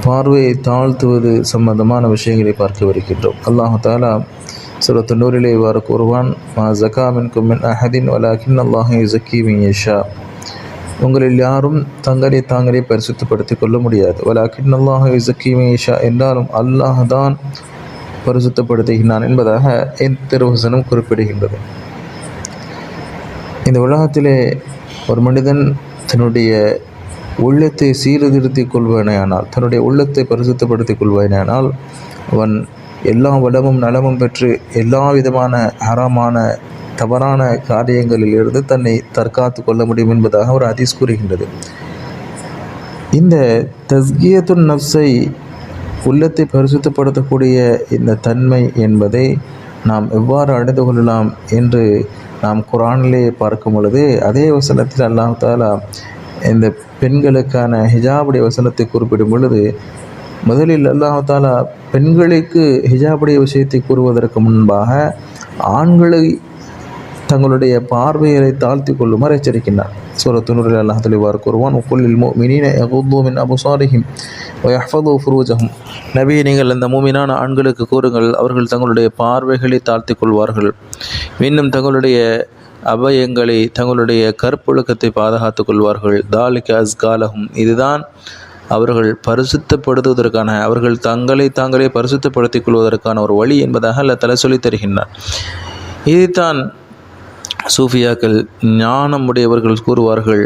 பார்வையை தாழ்த்துவது சம்பந்தமான விஷயங்களை பார்க்க வருகின்றோம். அல்லாஹு தஆலா சூரத்து நூரிலே இவ்வாறு கூறுவான், மா ஸகா மின்கும் மின் அஹதின் வலாகின் அல்லாஹு யுஸக்கி மன் யஷா. உங்களில் யாரும் தங்களை தாங்களே பரிசுத்தப்படுத்திக் கொள்ள முடியாது. வலாக்கின் அல்லாஹ் யுஸக்கி மன் யஷா, என்றாலும் அல்லாஹ் தான் பரிசுத்தப்படுத்துகிறான் என்பதாக இந்த திருவசனம் குறிப்பிடுகின்றது. இந்த உலகத்திலே ஒரு மனிதன் தன்னுடைய உள்ளத்தை சீர்திருத்திக் கொள்வானேயானால், தன்னுடைய உள்ளத்தை பரிசுத்தப்படுத்திக் கொள்வானேயானால், அவன் எல்லா வளமும் நலமும் பெற்று எல்லா விதமான ஹராமான தவறான காரியங்களில் இருந்து தன்னை தற்காத்து கொள்ள முடியும் என்பதாக ஒரு ஹதீஸ் கூறுகின்றது. இந்த தஸ்கியத்துன் நஃப்ஸை, உள்ளத்தை பரிசுத்தப்படுத்தக்கூடிய இந்த தன்மை என்பதை நாம் எவ்வாறு அடைந்து கொள்ளலாம் என்று நாம் குர்ஆனிலே பார்க்கும் பொழுது, அதே வசனத்தில் அல்லாஹ் தஆலா இந்த பெண்களுக்கான ஹிஜாபுடைய வசனத்தை குறிப்பிடும் பொழுது, முதலில் அல்லாஹ் தஆலா பெண்களுக்கு ஹிஜாபுடைய விஷயத்தை கூறுவதற்கு முன்பாக ஆண்களை தங்களுடைய பார்வைகளை தாழ்த்தி கொள்ளுமாறு எச்சரிக்கின்றார். சூரத்து நூரில் அல்லாஹ் தெளிவாக கூறுவான், குல்லில் முஃமினீன யகுது மின் அப்சாரிஹிம் வ யஹ்ஃபது ஃபுரூஜஹும். நபியே, நீங்கள் அந்த மூமினான ஆண்களுக்கு கூறுங்கள், அவர்கள் தங்களுடைய பார்வைகளை தாழ்த்தி கொள்வார்கள், இன்னும் தங்களுடைய அபயங்களை, தங்களுடைய கற்பொழுக்கத்தை பாதுகாத்துக் கொள்வார்கள். தாலிக அஸ்காலஹும், இதுதான் அவர்கள் பரிசுத்தப்படுத்துவதற்கான, அவர்கள் தங்களை தாங்களே பரிசுத்தப்படுத்திக் கொள்வதற்கான ஒரு வழி என்பதாக அல்லாஹ் தஆலா சொல்லித் தருகின்றார். இதைத்தான் சூஃபியாக்கள், ஞானம் உடையவர்கள் கூறுவார்கள்,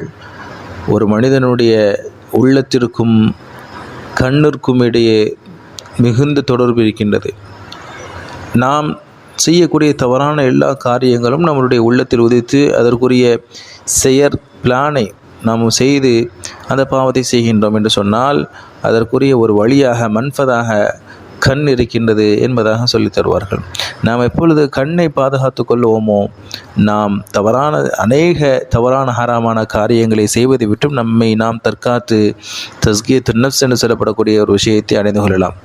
ஒரு மனிதனுடைய உள்ளத்திற்கும் கண்ணிற்கும் இடையே மிகுந்த தொடர்பு இருக்கின்றது. நாம் செய்யக்கூடிய தவறான எல்லா காரியங்களும் நம்மளுடைய உள்ளத்தில் உதித்து அதற்குரிய பிளானை நாம் செய்து அந்த பாவத்தை செய்கின்றோம் என்று சொன்னால், அதற்குரிய ஒரு வழியாக, மன்ஃபதாக கண் இருக்கின்றது என்பதாக சொல்லித் தருவார்கள். நாம் எப்பொழுது கண்ணை பாதுகாத்து கொள்வோமோ, நாம் அநேக தவறான ஹராமான காரியங்களை செய்வதை விட்டும் நம்மை நாம் தற்காத்து தஸ்கியத்துன் நஃப்ஸ் என்று சொல்லப்படக்கூடிய ஒரு விஷயத்தை அடைந்து கொள்ளலாம்.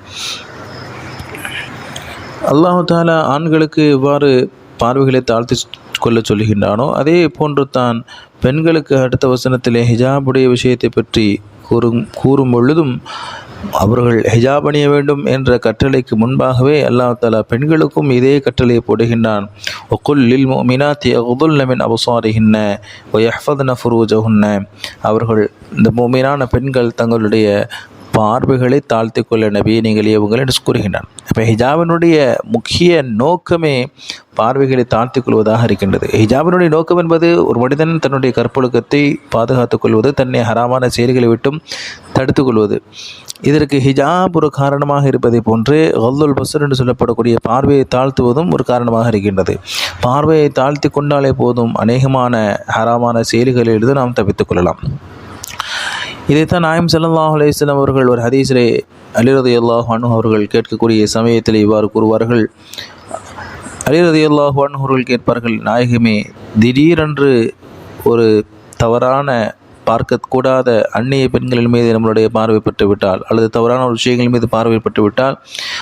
அல்லாஹ் தஆலா ஆண்களுக்கு எவ்வாறு பார்வைகளை தாழ்த்தி கொள்ள சொல்கின்றானோ, அதே போன்று தான் பெண்களுக்கு அடுத்த வசனத்திலே ஹிஜாபுடைய விஷயத்தை பற்றி கூறும் பொழுதும் அவர்கள் ஹிஜாப் அணிய வேண்டும் என்ற கட்டளைக்கு முன்பாகவே அல்லாஹ் தஆலா பெண்களுக்கும் இதே கட்டளையை போடுகின்றான். வகுல் லில் முஃமினாத்தி யகுதுல்ன மின் அப்சாரிஹின்ன வ யஹ்ஃபதுன ஃபுரூஜஹுன்ன. அவர்கள், இந்த முஃமினான பெண்கள் தங்களுடைய பார்வைகளை தாழ்த்தி கொள்ள நபியை நீங்கள் ஏவுங்கள் என்று கூறுகின்றான். இப்போ ஹிஜாபினுடைய முக்கிய நோக்கமே பார்வைகளை தாழ்த்தி கொள்வதாக இருக்கின்றது. ஹிஜாபினுடைய நோக்கம் என்பது ஒரு மனிதன் தன்னுடைய கற்பொழுக்கத்தை பாதுகாத்துக் கொள்வது, தன்னை ஹராமான செயல்களை விட்டும் தடுத்து கொள்வது. இதற்கு ஹிஜாப் ஒரு காரணமாக இருப்பதை போன்று கல்லுல் பஸ்ர் என்று சொல்லப்படக்கூடிய பார்வையை தாழ்த்துவதும் ஒரு காரணமாக இருக்கின்றது. பார்வையை தாழ்த்தி கொண்டாலே போதும், அநேகமான ஹராமான செயல்களிலிருந்து நாம் தப்பித்துக் கொள்ளலாம். இதைத்தான் நாயம் ஸல்லல்லாஹு அலைஹி வஸல்லம் அவர்கள் ஒரு ஹதீஸிலே அலி ரலியல்லாஹு அன்ஹு அவர்கள் கேட்கக்கூடிய சமயத்தில் இவ்வாறு கூறுவார்கள். அலி ரலியல்லாஹு அன்ஹு அவர்கள் கேட்பார்கள், நாயகமே, திடீரென்று ஒரு தவறான பார்க்கக்கூடாத அந்நிய பெண்களின் மீது நம்மளுடைய பார்வை பட்டுவிட்டால், அல்லது தவறான ஒரு விஷயங்கள் மீது பார்வை பட்டுவிட்டால்,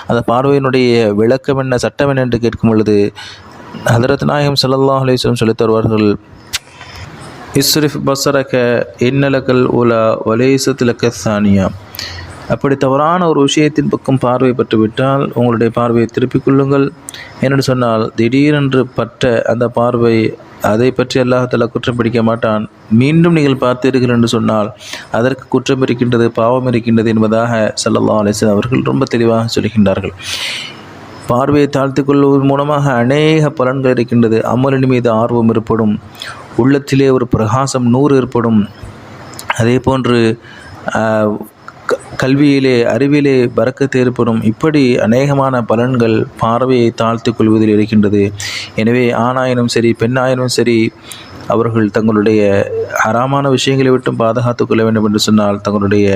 அந்த பார்வையினுடைய விளக்கம் என்ன, சட்டம் என்ன என்று கேட்கும் பொழுது ஹதரத் நாயகம் ஸல்லல்லாஹு அலைஹி வஸல்லம் சொல்லித் தருவார்கள், இஸ்ரிஃப் பஸரக இன்னலக்கல் உலா வலைசத் லக்க சானியா. அப்படி தவறான ஒரு விஷயத்தின் பக்கம் பார்வை பட்டுவிட்டால் உங்களுடைய பார்வையை திருப்பிக் கொள்ளுங்கள். என்று சொன்னால், திடீரென்று பற்ற அந்த பார்வை, அதை பற்றி அல்லாஹ் தஆலா குற்றம் பிடிக்க மாட்டான். மீண்டும் நீங்கள் பார்த்தீர்கள் என்று சொன்னால் அதற்கு குற்றம் இருக்கின்றது, பாவம் இருக்கின்றது என்பதாக ஸல்லல்லாஹு அலைஹி வஸல்லம் அவர்கள் ரொம்ப தெளிவாக சொல்கின்றார்கள். பார்வையை தாழ்த்தி கொள்வதன் மூலமாக அநேக பலன்கள் இருக்கின்றது. அமலின் மீது ஆர்வம் ஏற்படும், உள்ளத்திலே ஒரு பிரகாசம் நூறு ஏற்படும். அதே போன்று கல்வியிலே, அறிவிலே பரக்கத்து ஏற்படும். இப்படி அநேகமான பலன்கள் பார்வையை தாழ்த்தி கொள்வதில் இருக்கின்றது. எனவே ஆணாயினும் சரி, பெண்ணாயினும் சரி, அவர்கள் தங்களுடைய ஹராமான விஷயங்களை விட்டும் பாதுகாத்து கொள்ள வேண்டும் என்று சொன்னால் தங்களுடைய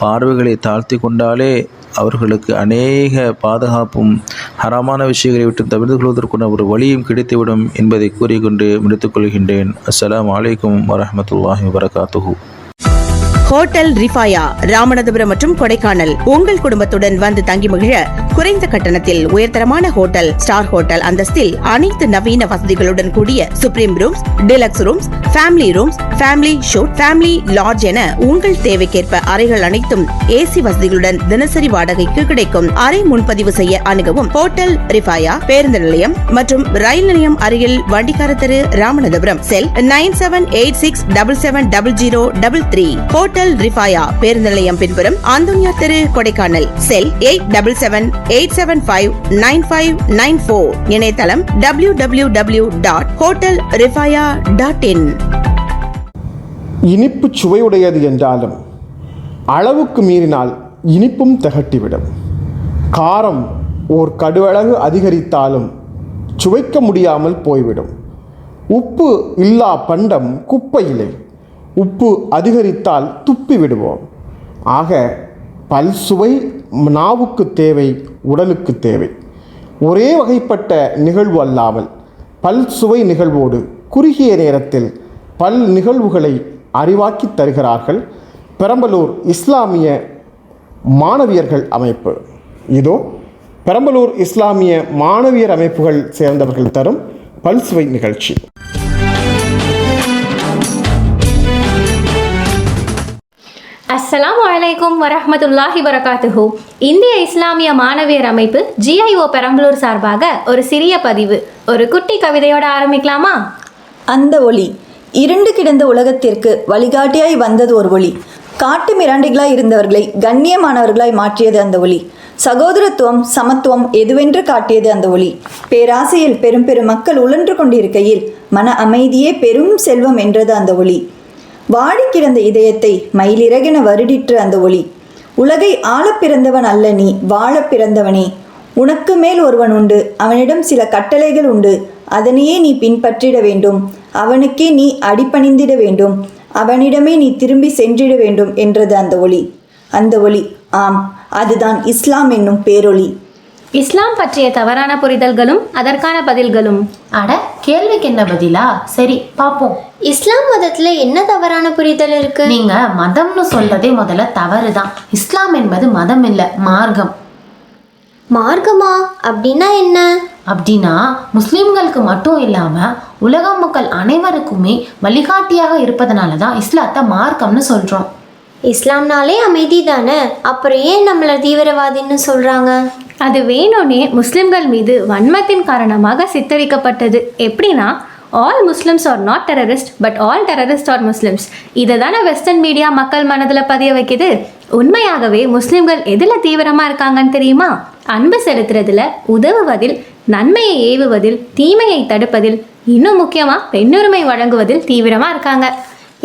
பார்வைகளை தாழ்த்தி கொண்டாலே அவர்களுக்கு அநேக பாதுகாப்பும் ஹராமான விஷயங்களை விட்டு தவிர்த்து கொள்வதற்கான ஒரு வழியும் கிடைத்துவிடும் என்பதை கூறிக்கொண்டு முடித்துக் கொள்கின்றேன். அஸ்ஸலாமு அலைக்கும் வரஹ்மத்துல்லாஹி வபரகாத்துஹு. ஹோட்டல் ரிஃபாயா ராமநாதபுரம் மற்றும் கொடைக்கானல். உங்கள் குடும்பத்துடன் வந்து தங்கி மகிழ குறைந்த கட்டணத்தில் உயர்தரமான ஹோட்டல், ஸ்டார் ஹோட்டல் அந்தஸ்தில் அனைத்து நவீன வசதிகளுடன் கூடிய supreme rooms, deluxe rooms, family shoot, family lodge என உங்கள் தேவைக்கேற்ப அறைகள் அனைத்தும் ஏசி வசதிகளுடன் தினசரி வாடகைக்கு கிடைக்கும். அறை முன்பதிவு செய்ய அணுகவும் ஹோட்டல் ரிஃபாயா, பேருந்து நிலையம் மற்றும் ரயில் நிலையம் அருகில் வண்டிக்கார தெரு, ராமநாதபுரம். செல் 9786770033. ஹோட்டல் ரிஃபாயா, பேருந்து நிலையம் பின்புறம், அந்தோனியார் தெரு, கொடைக்கானல். செல் 8778759594. இணையதளம் www.hotelrifaya.in. இனிப்பு சுவையுடையது என்றாலும் அளவுக்கு மீறினால் இனிப்பும் திகட்டிவிடும். காரம் ஓர் கடுவளவு அதிகரித்தாலும் சுவைக்க முடியாமல் போய்விடும். உப்பு இல்லா பண்டம் குப்பையிலே, உப்பு அதிகரித்தால் துப்பி விடுவோம். ஆக பல்சுவை நாவுக்கு தேவை, உடலுக்கு தேவை. ஒரே வகைப்பட்ட நிகழ்வு அல்லாமல் பல்சுவை நிகழ்வோடு குறுகிய நேரத்தில் பல் நிகழ்வுகளை அறிவாக்கி தருகிறார்கள் பெரம்பலூர் இஸ்லாமிய மாணவியர்கள் அமைப்பு. இதோ பெரம்பலூர் இஸ்லாமிய மாணவியர் அமைப்புகள் சேர்ந்தவர்கள் தரும் பல்சுவை நிகழ்ச்சி. அஸ்ஸலாமு அலைக்கும் வரஹ்மத்துல்லாஹி வரகாத்துஹு. இந்திய இஸ்லாமிய மாணவியர் அமைப்பு GIO பெரம்பலூர் சார்பாக ஒரு சிறிய பதிவு, ஒரு குட்டி கவிதையோட ஆரம்பிக்கலாமா? அந்த ஒளி இருண்டு கிடந்த உலகத்திற்கு வழிகாட்டியாய் வந்தது ஒரு ஒளி. காட்டு மிராண்டிகளாய் இருந்தவர்களை கண்ணியமானவர்களாய் மாற்றியது அந்த ஒளி. சகோதரத்துவம், சமத்துவம் எதுவென்று காட்டியது அந்த ஒளி. பேராசையில் பெரும் பெரும் மக்கள் உழன்று கொண்டிருக்கையில் மன அமைதியே பெரும் செல்வம் என்றது அந்த ஒளி. வாடி கிடந்த இதயத்தை மயிலிறகென வருடிற்று அந்த ஒளி. உலகை ஆள பிறந்தவன் அல்ல நீ, வாழ பிறந்தவனே. உனக்கு மேல் ஒருவன் உண்டு, அவனிடம் சில கட்டளைகள் உண்டு, அதனையே நீ பின்பற்றிட வேண்டும். அவனுக்கே நீ அடிபணிந்திட வேண்டும், அவனிடமே நீ திரும்பி சென்றிட வேண்டும் என்றது அந்த ஒளி. அந்த ஒளி, ஆம், அதுதான் இஸ்லாம் என்னும் பேரொளி. இஸ்லாம் பற்றிய தவறான புரிதல்களும் அதற்கான பதில்களும். அட, கேள்விக்கு என்ன பதிலா? சரி பாப்போம். இஸ்லாம் மதத்துல என்ன தவறான புரிதல் இருக்கு? நீங்க மதம்னு சொல்றதே முதல்ல தவறுதான். இஸ்லாம் என்பது மதம் இல்ல, மார்க்கம். மார்க்கமா அப்படின்னா என்ன? அப்படின்னா முஸ்லிம்களுக்கு மட்டும் இல்லாம உலக மக்கள் அனைவருக்குமே வழிகாட்டியாக இருப்பதனால தான் இஸ்லாத்தை மார்க்கம்னு சொல்றோம். இஸ்லாம்னாலே அமைதி தானே, அப்புறம் ஏன் நம்மள தீவிரவாதின்னு சொல்றாங்க? அது வேணும்னே முஸ்லிம்கள் மீது வன்மத்தின் காரணமாக சித்தரிக்கப்பட்டது. எப்படின்னா, all Muslims are not terrorist but all terrorist are Muslims. இதை தானே வெஸ்டர்ன் மீடியா மக்கள் மனதில் பதிய வைக்குது. உண்மையாகவே முஸ்லிம்கள் எதில் தீவிரமாக இருக்காங்கன்னு தெரியுமா? அன்பு செலுத்துறதுல, உதவுவதில், நன்மையை ஏவுவதில், தீமையை தடுப்பதில், இன்னும் முக்கியமாக பெண்ணுரிமை வழங்குவதில் தீவிரமாக இருக்காங்க.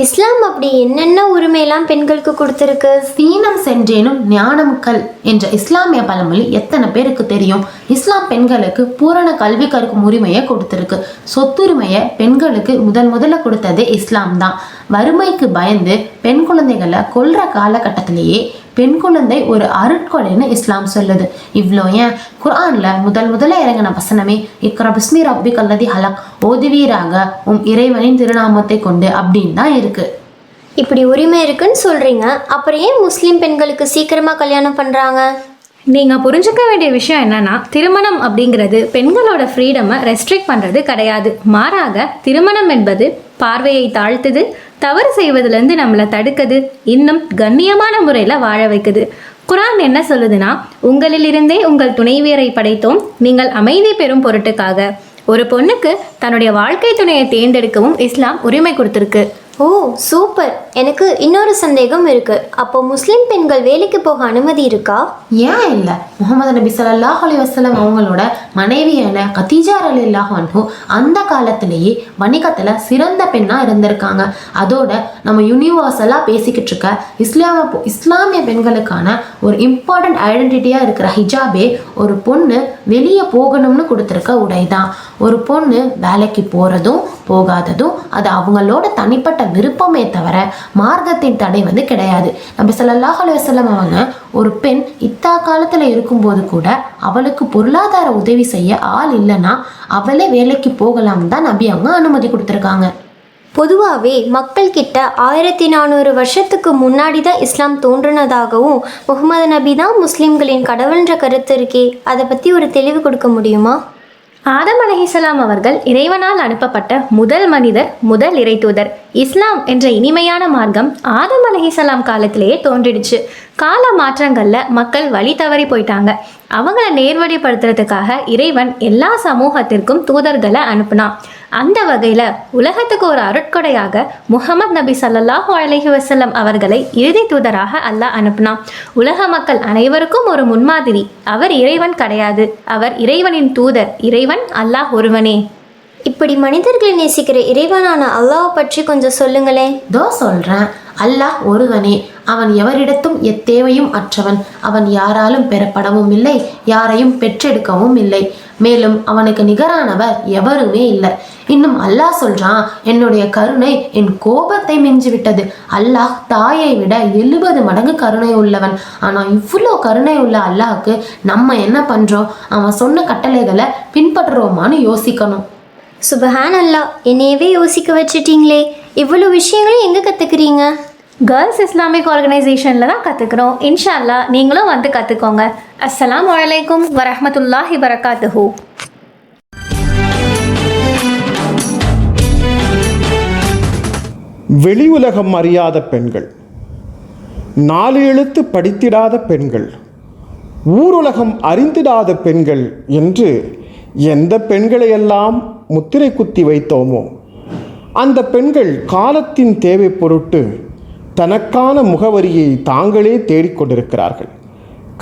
இஸ்லாம் அப்படி என்னென்ன உரிமையெல்லாம் பெண்களுக்கு கொடுத்துருக்கு? சீனம் சென்றேனும் ஞானமுக்கள் என்ற இஸ்லாமிய பழமொழி எத்தனை பேருக்கு தெரியும்? இஸ்லாம் பெண்களுக்கு பூரண கல்வி கற்கும் உரிமையை கொடுத்துருக்கு. சொத்துரிமையை பெண்களுக்கு முதல்ல கொடுத்ததே இஸ்லாம் தான். வறுமைக்கு பயந்து பெண் குழந்தைகளை கொல்ற காலகட்டத்திலேயே பெண் குழந்தை ஒரு அருட்கொலைன்னு இஸ்லாம் சொல்லுது. இவ்வளோ ஏன், குர்ஆன்ல முதல்ல இறங்கின வசனமே இக்ரா பிஸ்மி ரப்பிக் அல்லதி ஹலக், ஓதுவீராக இறைவனின் திருநாமத்தை கொண்டு அப்படின்னு தான் இருக்கு. இப்படி உரிமை இருக்குன்னு சொல்றீங்க, அப்புறம் ஏன் முஸ்லீம் பெண்களுக்கு சீக்கிரமா கல்யாணம் பண்றாங்க? நீங்கள் புரிஞ்சுக்க வேண்டிய விஷயம் என்னன்னா, திருமணம் அப்படிங்கிறது பெண்களோட ஃப்ரீடமை ரெஸ்ட்ரிக்ட் பண்ணுறது கிடையாது. மாறாக திருமணம் என்பது பார்வையை தாழ்த்துது, தவறு செய்வதிலிருந்து நம்மளை தடுக்குது, இன்னும் கண்ணியமான முறையில் வாழ வைக்குது. குர்ஆன் என்ன சொல்லுதுன்னா, உங்களிலிருந்தே உங்கள் துணைவியரை படைத்தோம், நீங்கள் அமைதி பெறும் பொருட்டுக்காக. ஒரு பொண்ணுக்கு தன்னுடைய வாழ்க்கை துணையை தேர்ந்தெடுக்கவும் இஸ்லாம் உரிமை கொடுத்துருக்கு. ஓ சூப்பர். எனக்கு இன்னொரு சந்தேகம் இருக்கு. அப்போ முஸ்லிம் பெண்கள் வேலைக்கு போக அனுமதி இருக்கா? ஏன் இல்லை? முகமது நபி ஸல்லல்லாஹு அலைஹி வஸல்லம் அவங்களோட மனைவியான கதீஜா ரலியல்லாஹு அன்ஹு அந்த காலத்திலேயே வணிகத்தில் சிறந்த பெண்ணாக இருந்திருக்காங்க. அதோட நம்ம யூனிவர்சலாக பேசிக்கிட்டு இருக்க இஸ்லாமிய பெண்களுக்கான ஒரு இம்பார்ட்டன்ட் ஐடென்டிட்டியாக இருக்கிற ஹிஜாபே ஒரு பொண்ணு வெளியே போகணும்னு கொடுத்துருக்க உடை தான். ஒரு பொண்ணு வேலைக்கு போகிறதும் போகாததும் அது அவங்களோட தனிப்பட்ட விருப்பமே தவிர மார்க்கத்தின் தடை கிடையாது. நபி ஸல்லல்லாஹு அலைஹி வஸல்லம் அவங்க ஒரு பெண் இத்தா காலத்தில் இருக்கும்போது கூட அவளுக்கு பொருளாதார உதவி செய்ய ஆள் இல்லைன்னா அவளே வேலைக்கு போகலாம் தான் நபி அவங்க அனுமதி கொடுத்துருக்காங்க. பொதுவாகவே மக்கள் கிட்ட 1400 வருஷத்துக்கு முன்னாடி தான் இஸ்லாம் தோன்றினதாகவும் முகமது நபி தான் முஸ்லிம்களின் கடவுள்ன்ற கருத்து இருக்கே, அதை பற்றி ஒரு தெளிவு கொடுக்க முடியுமா? ஆதம் அலைஹிஸ்ஸலாம் அவர்கள் இறைவனால் அனுப்பப்பட்ட முதல் மனிதர், முதல் இறைத்தூதர். இஸ்லாம் என்ற இனிமையான மார்க்கம் ஆதம் அலைஹிஸ்ஸலாம் காலத்திலேயே தோன்றிடுச்சு. கால மாற்றங்களில் மக்கள் வழி தவறி போயிட்டாங்க. அவங்கள நேர்வழிப்படுத்துறதுக்காக இறைவன் எல்லா சமூகத்திற்கும் தூதர்களை அனுப்புனான். அந்த வகையில் உலகத்துக்கு ஒரு அருட்கொடையாக முஹம்மது நபி ஸல்லல்லாஹு அலைஹி வஸல்லம் அவர்களை இறுதி தூதராக அல்லாஹ் அனுப்புனான். உலக மக்கள் அனைவருக்கும் ஒரு முன்மாதிரி. அவர் இறைவன் கிடையாது, அவர் இறைவனின் தூதர். இறைவன் அல்லாஹ் ஒருவனே. இப்படி மனிதர்களை நேசிக்கிற இறைவனான அல்லாஹ் பற்றி கொஞ்சம் சொல்லுங்களேன். சொல்றேன். அல்லாஹ் ஒருவனே. அவன் எவரிடத்தும் எத்தேவையும் அற்றவன். அவன் யாராலும் பெறப்படவும் இல்லை, யாரையும் பெற்றெடுக்கவும் இல்லை. மேலும் அவனுக்கு நிகரானவர் எவருமே இல்லை. இன்னும் அல்லாஹ் சொல்றான், என்னுடைய கருணை என் கோபத்தை மிஞ்சிவிட்டது. அல்லாஹ் தாயை விட 70 மடங்கு கருணை உள்ளவன். ஆனா இவ்வளோ கருணை உள்ள அல்லாஹ்க்கு நம்ம என்ன பண்றோம்? அவன் சொன்ன கட்டளைகளை பின்பற்றுறோமான்னு யோசிக்கணும். சுபஹான் அல்லாஹ், என்னையவே யோசிக்க வச்சுட்டீங்களே. இவ்வளோ விஷயங்களும் எங்கே கற்றுக்குறீங்க? கேர்ள்ஸ் இஸ்லாமிக் ஆர்கனைசேஷனில் தான் கற்றுக்குறோம். இன்ஷா அல்லாஹ் நீங்களும் வந்து கற்றுக்கோங்க. அஸ்ஸலாமு அலைக்கும் வரஹ்மத்துல்லாஹி வரகாத்துஹு. வெளி உலகம் அறியாத பெண்கள், 4 எழுத்து படித்திடாத பெண்கள், ஊருலகம் அறிந்திடாத பெண்கள் என்று எந்த பெண்களையெல்லாம் முத்திரை குத்தி வைத்தோமோ அந்த பெண்கள் காலத்தின் தேவை பொருட்டு தனக்கான முகவரியை தாங்களே தேடிக்கொண்டிருக்கிறார்கள்.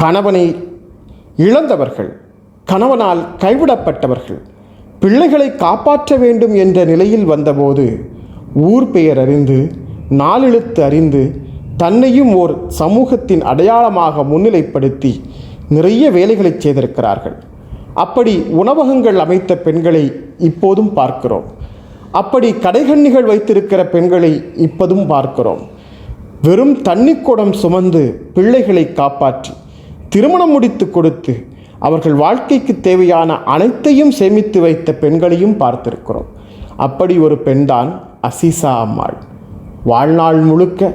கணவனை இழந்தவர்கள், கணவனால் கைவிடப்பட்டவர்கள், பிள்ளைகளை காப்பாற்ற வேண்டும் என்ற நிலையில் வந்தபோது ஊர் பெயர் அறிந்து, 4 எழுத்து அறிந்து, தன்னையும் ஓர் சமூகத்தின் அடையாளமாக முன்னிலைப்படுத்தி நிறைய வேலைகளை செய்திருக்கிறார்கள். அப்படி உணவகங்கள் அமைத்த பெண்களை இப்போதும் பார்க்கிறோம். அப்படி கடைகண்ணிகள் வைத்திருக்கிற பெண்களை இப்போதும் பார்க்கிறோம். வெறும் தண்ணிக்குடம் சுமந்து பிள்ளைகளை காப்பாற்றி திருமணம் முடித்து கொடுத்து அவர்கள் வாழ்க்கைக்கு தேவையான அனைத்தையும் சேமித்து வைத்த பெண்களையும் பார்த்திருக்கிறோம். அப்படி ஒரு பெண்தான் அசீசா அம்மாள். வாழ்நாள் முழுக்க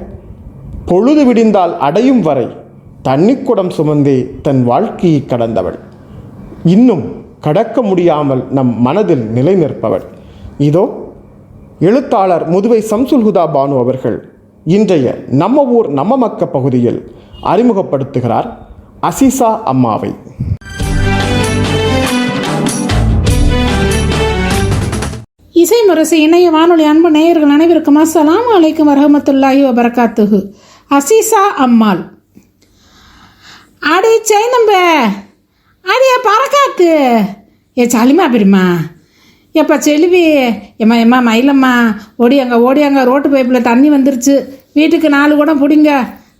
பொழுது விடிந்தால் அடையும் வரை தண்ணிக்குடம் சுமந்தே தன் வாழ்க்கையை கடந்தவள். இன்னும் கடக்க முடியாமல் நம் மனதில் நிலை நிற்பவள். இதோ எழுத்தாளர் முதுவை சம்சுல் ஹுதா பானு அவர்கள் இன்றைய நம்ம ஊர் நம்ம மக்க பகுதியில் அறிமுகப்படுத்துகிறார் அசீசா அம்மாவை. இசை முரசு இணைய வானொலி அன்பு நேயர்கள் அனைவருக்கும் அஸ்ஸலாமு அலைக்கும் வரஹ்மத்துல்லாஹி வபரகாத்துஹு. அசீசா அம்மாள். அடே சைனம்ப, அடியே பறக்காத்து, ஏ சாலிமா பெரியம்மா, எப்பா செல்வி, எம்மா மயிலம்மா, ஓடியாங்க ரோட்டு பைப்பில் தண்ணி வந்துருச்சு, வீட்டுக்கு 4 குடம் பிடிங்க,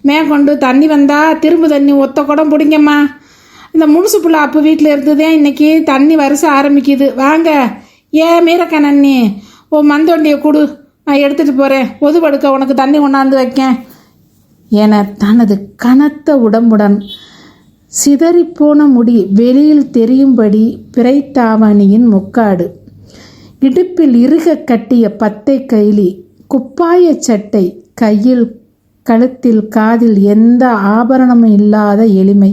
மேற்கொண்டு தண்ணி வந்தால் திரும்ப தண்ணி ஒத்த குடம் பிடிங்கம்மா. இந்த முழுசு புள்ள அப்போ வீட்டில் இருந்ததே இன்னைக்கு தண்ணி வருஷ ஆரம்பிக்குது, வாங்க. ஏன் மீரக்கா நன்னி, ஓ மந்தொண்டியை கொடு, நான் எடுத்துகிட்டு போகிறேன், பொது படுக்க உனக்கு தண்ணி கொண்டாந்து வைக்கேன் என தனது கனத்த உடம்புடன் சிதறிப்போன முடி வெளியில் தெரியும்படி பிறைத்தாவணியின் முக்காடு, இடுப்பில் இறுக கட்டிய பத்தை கைலி, குப்பாய சட்டை, கையில் கழுத்தில் காதில் எந்த ஆபரணமும் இல்லாத எளிமை,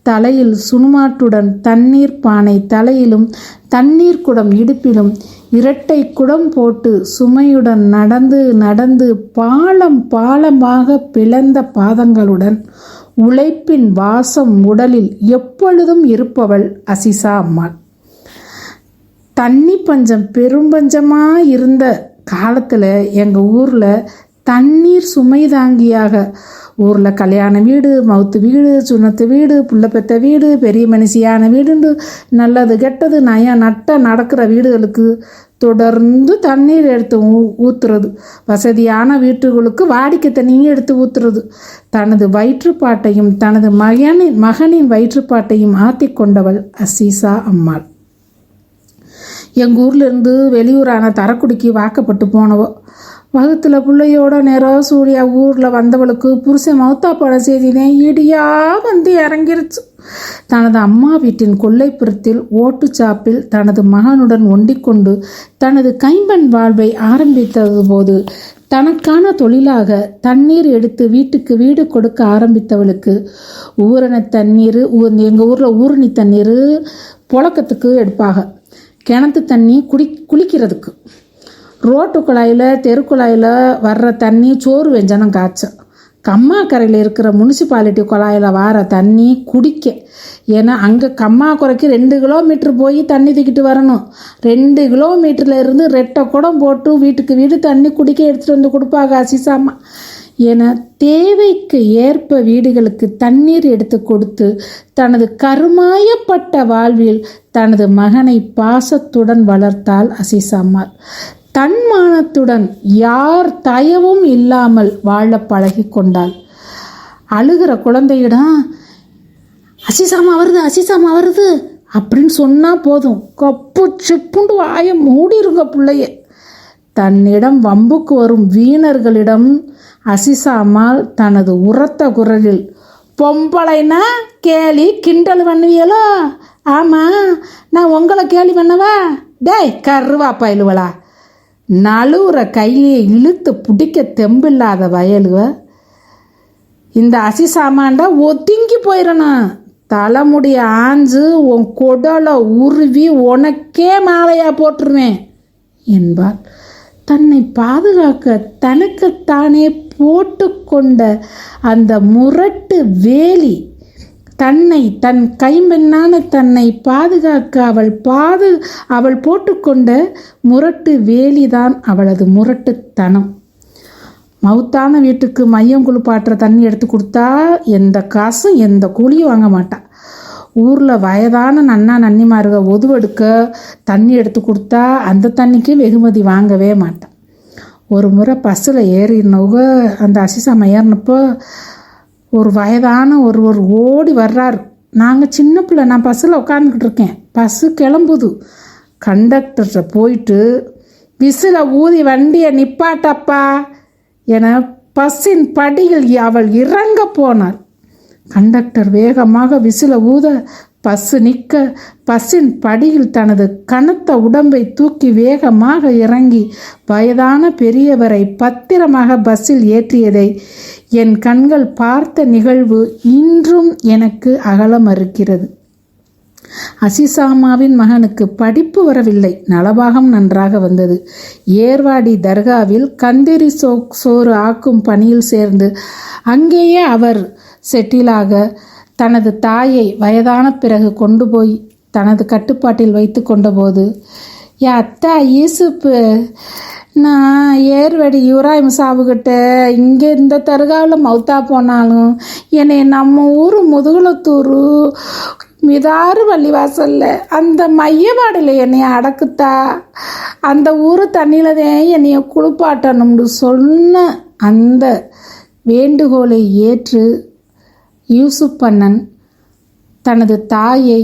தலையில் சுணுமாட்டுடன் தண்ணீர் பானை தலையிலும் தண்ணீர் குடம் இடுப்பிலும், இரட்டை குடம் போட்டு சுமையுடன் நடந்து பாலமாக பிளந்த பாதங்களுடன் உழைப்பின் வாசம் உடலில் எப்பொழுதும் இருப்பவள் அசீசா அம்மாள். தண்ணி பஞ்சம் பெரும்பஞ்சமாக இருந்த காலத்தில் எங்கள் ஊரில் தண்ணீர் சுமை தாங்கியாக ஊரில் கல்யாண வீடு, மவுத்து வீடு, சுண்ணத்து வீடு, புள்ள பெத்த வீடு, பெரிய மனுஷியான வீடுண்டு நல்லது கெட்டது நடக்கிற வீடுகளுக்கு தொடர்ந்து தண்ணீர் எடுத்து ஊற்றுறது, வசதியான வீட்டுகளுக்கு வாடிக்கை தண்ணியும் எடுத்து ஊற்றுறது, தனது வயிற்றுப்பாட்டையும் தனது மகனின் வயிற்றுப்பாட்டையும் ஆற்றி கொண்டவள் அசீசா அம்மாள். எங்கள் ஊர்லேருந்து வெளியூரான தரக்குடிக்கு வாக்கப்பட்டு போனவோ, வகுத்துல பிள்ளையோட நேரம் சூர்யா ஊரில் வந்தவளுக்கு புருஷன் மௌத்தா பட செய்தினேன் இடியா வந்து இறங்கிருச்சு. தனது அம்மா வீட்டின் கொல்லைப்புறத்தில் ஓட்டுச்சாப்பில் தனது மகனுடன் ஒண்டிக்கொண்டு தனது கைம்பெண் வாழ்வை ஆரம்பித்தது போது தனக்கான தொழிலாக தண்ணீர் எடுத்து வீட்டுக்கு வீடு கொடுக்க ஆரம்பித்தவளுக்கு ஊரண தண்ணீர், எங்கள் ஊரில் ஊரணி தண்ணீர் புழக்கத்துக்கு எடுப்பாங்க, கிணத்து தண்ணி குளிக்கிறதுக்கு, ரோட்டு குழாயில் தெருக்குழாயில் வர்ற தண்ணி சோறு வெஞ்சனம் காய்ச்ச, கம்மாக்கரையில் இருக்கிற முனிசிபாலிட்டி குழாயில் வர தண்ணி குடிக்க. ஏன்னா அங்கே கம்மாக்குறைக்கு 2 கிலோமீட்டர் போய் தண்ணி தூக்கிட்டு வரணும். 2 கிலோமீட்டரில் இருந்து 2 குடம் போட்டு வீட்டுக்கு வீடு தண்ணி குடிக்க எடுத்துகிட்டு வந்து கொடுப்பாங்க அசிசாமா. என தேவைக்கு ஏற்ப வீடுகளுக்கு தண்ணீர் எடுத்து கொடுத்து தனது கருமாயப்பட்ட வாழ்வில் தனது மகனை பாசத்துடன் வளர்த்தாள் அசிசாம்மாள். தன்மானத்துடன் யார் தயவும் இல்லாமல் வாழ பழகி கொண்டாள். அழுகிற குழந்தையிடம் அசிசாமா வருது அப்படின்னு சொன்னால் போதும், கப்பு சிப்புண்டு வாயை மூடிருங்க பிள்ளைய. தன்னிடம் வம்புக்கு வரும் வீணர்களிடம் அசிசாமால் தனது உரத்த குரலில், பொம்பளைனா கேலி கிண்டல் பண்ணுவியலோ? ஆமாம், நான் உங்களை கேலி பண்ணவா? டேய் கருவா பயிலுவலா, நழுவுற கையிலே இழுத்து பிடிக்க தெம்பில்லாத வயலுவ. இந்த அசிசாமாண்டா ஒதுங்கி போயிடணும். தலைமுடிய ஆஞ்சு உன் கொடலை உருவி உனக்கே மாலையாக போட்டுருவேன் என்பாள். தன்னை பாதுகாக்க தனக்குத்தானே போட்டுக்கொண்ட அந்த முரட்டு வேலி, தன் கைம்பெண்ணான தன்னை பாதுகாக்க அவள் போட்டுக்கொண்ட முரட்டு வேலிதான் அவளது முரட்டுத்தனம். மவுத்தான வீட்டுக்கு மையம் குளிப்பாட்டுற தண்ணி எடுத்து கொடுத்தா எந்த காசும் எந்த கூலியும் வாங்க மாட்டாள். ஊரில் வயதான நன்னிமாருக ஒதுவெடுக்க தண்ணி எடுத்து கொடுத்தா அந்த தண்ணிக்கு வெகுமதி வாங்கவே மாட்டான். ஒரு முறை பஸ்ஸில் ஏறினவங்க அந்த அசிசாமா ஏறினப்போ ஒரு வயதான ஒருவர் ஓடி வர்றாரு. நாங்கள் சின்ன பிள்ளை, நான் பஸ்ஸில் உட்காந்துக்கிட்டு இருக்கேன், பஸ்ஸு கிளம்புது. கண்டக்டர்கிட்ட போயிட்டு விசில ஊதி வண்டியை நிப்பாட்டப்பா என பஸ்ஸின் படியில் அவள் இறங்க போனாள். கண்டக்டர் வேகமாக விசில ஊத பஸ்ஸு நிற்க பஸ்ஸின் படியில் தனது கனத்த உடம்பை தூக்கி வேகமாக இறங்கி வயதான பெரியவரை பத்திரமாக பஸ்ஸில் ஏற்றியதை என் கண்கள் பார்த்த நிகழ்வு இன்றும் எனக்கு அகல மறுக்கிறது. அசிசாமாவின் மகனுக்கு படிப்பு வரவில்லை, நலபாகம் நன்றாக வந்தது. ஏர்வாடி தர்காவில் கந்திரி சோறு ஆக்கும் பணியில் சேர்ந்து அங்கேயே அவர் செட்டிலாக தனது தாயை வயதான பிறகு கொண்டு போய் தனது கட்டுப்பாட்டில் வைத்து கொண்டபோது, அத்தா யூசுப்பு, நான் ஏர்வடி யூராயம் சாவுகிட்ட இங்கே இந்த தர்காவில் மௌத்தா போனாலும் என்னை நம்ம ஊர் முதுகுளத்தூர் மிதாறு வள்ளிவாசல்ல அந்த மையவாடில் என்னைய அடக்குத்தா, அந்த ஊர் தண்ணியில் தான் என்னைய குளிப்பாட்டணும்னு சொன்ன அந்த வேண்டுகோளை ஏற்று யூசுப் அண்ணன் தனது தாயை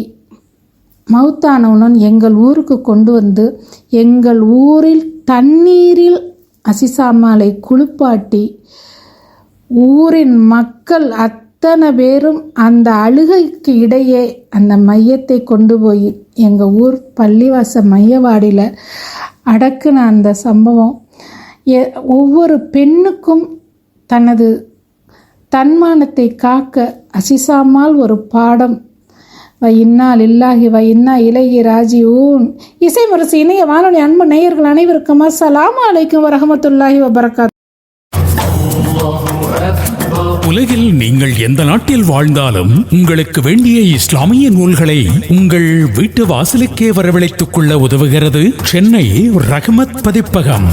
மௌத்தானவுடன் எங்கள் ஊருக்கு கொண்டு வந்து எங்கள் ஊரில் தண்ணீரில் அசிசாமாலை குளிப்பாட்டி ஊரின் மக்கள் அத்தனை பேரும் அந்த அழுகைக்கு இடையே அந்த மையத்தை கொண்டு போய் எங்கள் ஊர் பள்ளிவாச மையவாடியில் அடக்குன அந்த சம்பவம் ஒவ்வொரு பெண்ணுக்கும் தனது தன்மானத்தை காக்க அசிசாமால் ஒரு பாடம். இன்னா லில்லாஹி வ இன்னா இலைஹி ராஜிஊன். இசை முரசு இணைய வானொலி அன்பு நேயர்கள் அனைவருக்கும் அஸ்ஸலாமு அலைக்கும் வரஹ்மத்துல்லாஹி வபரகாத்துஹு. உலகில் நீங்கள் எந்த நாட்டில் வாழ்ந்தாலும் உங்களுக்கு வேண்டிய இஸ்லாமிய நூல்களை உங்கள் வீட்டு வாசலுக்கே வரவழைத்துக் கொள்ள உதவுகிறது சென்னை ரஹ்மத் பதிப்பகம்.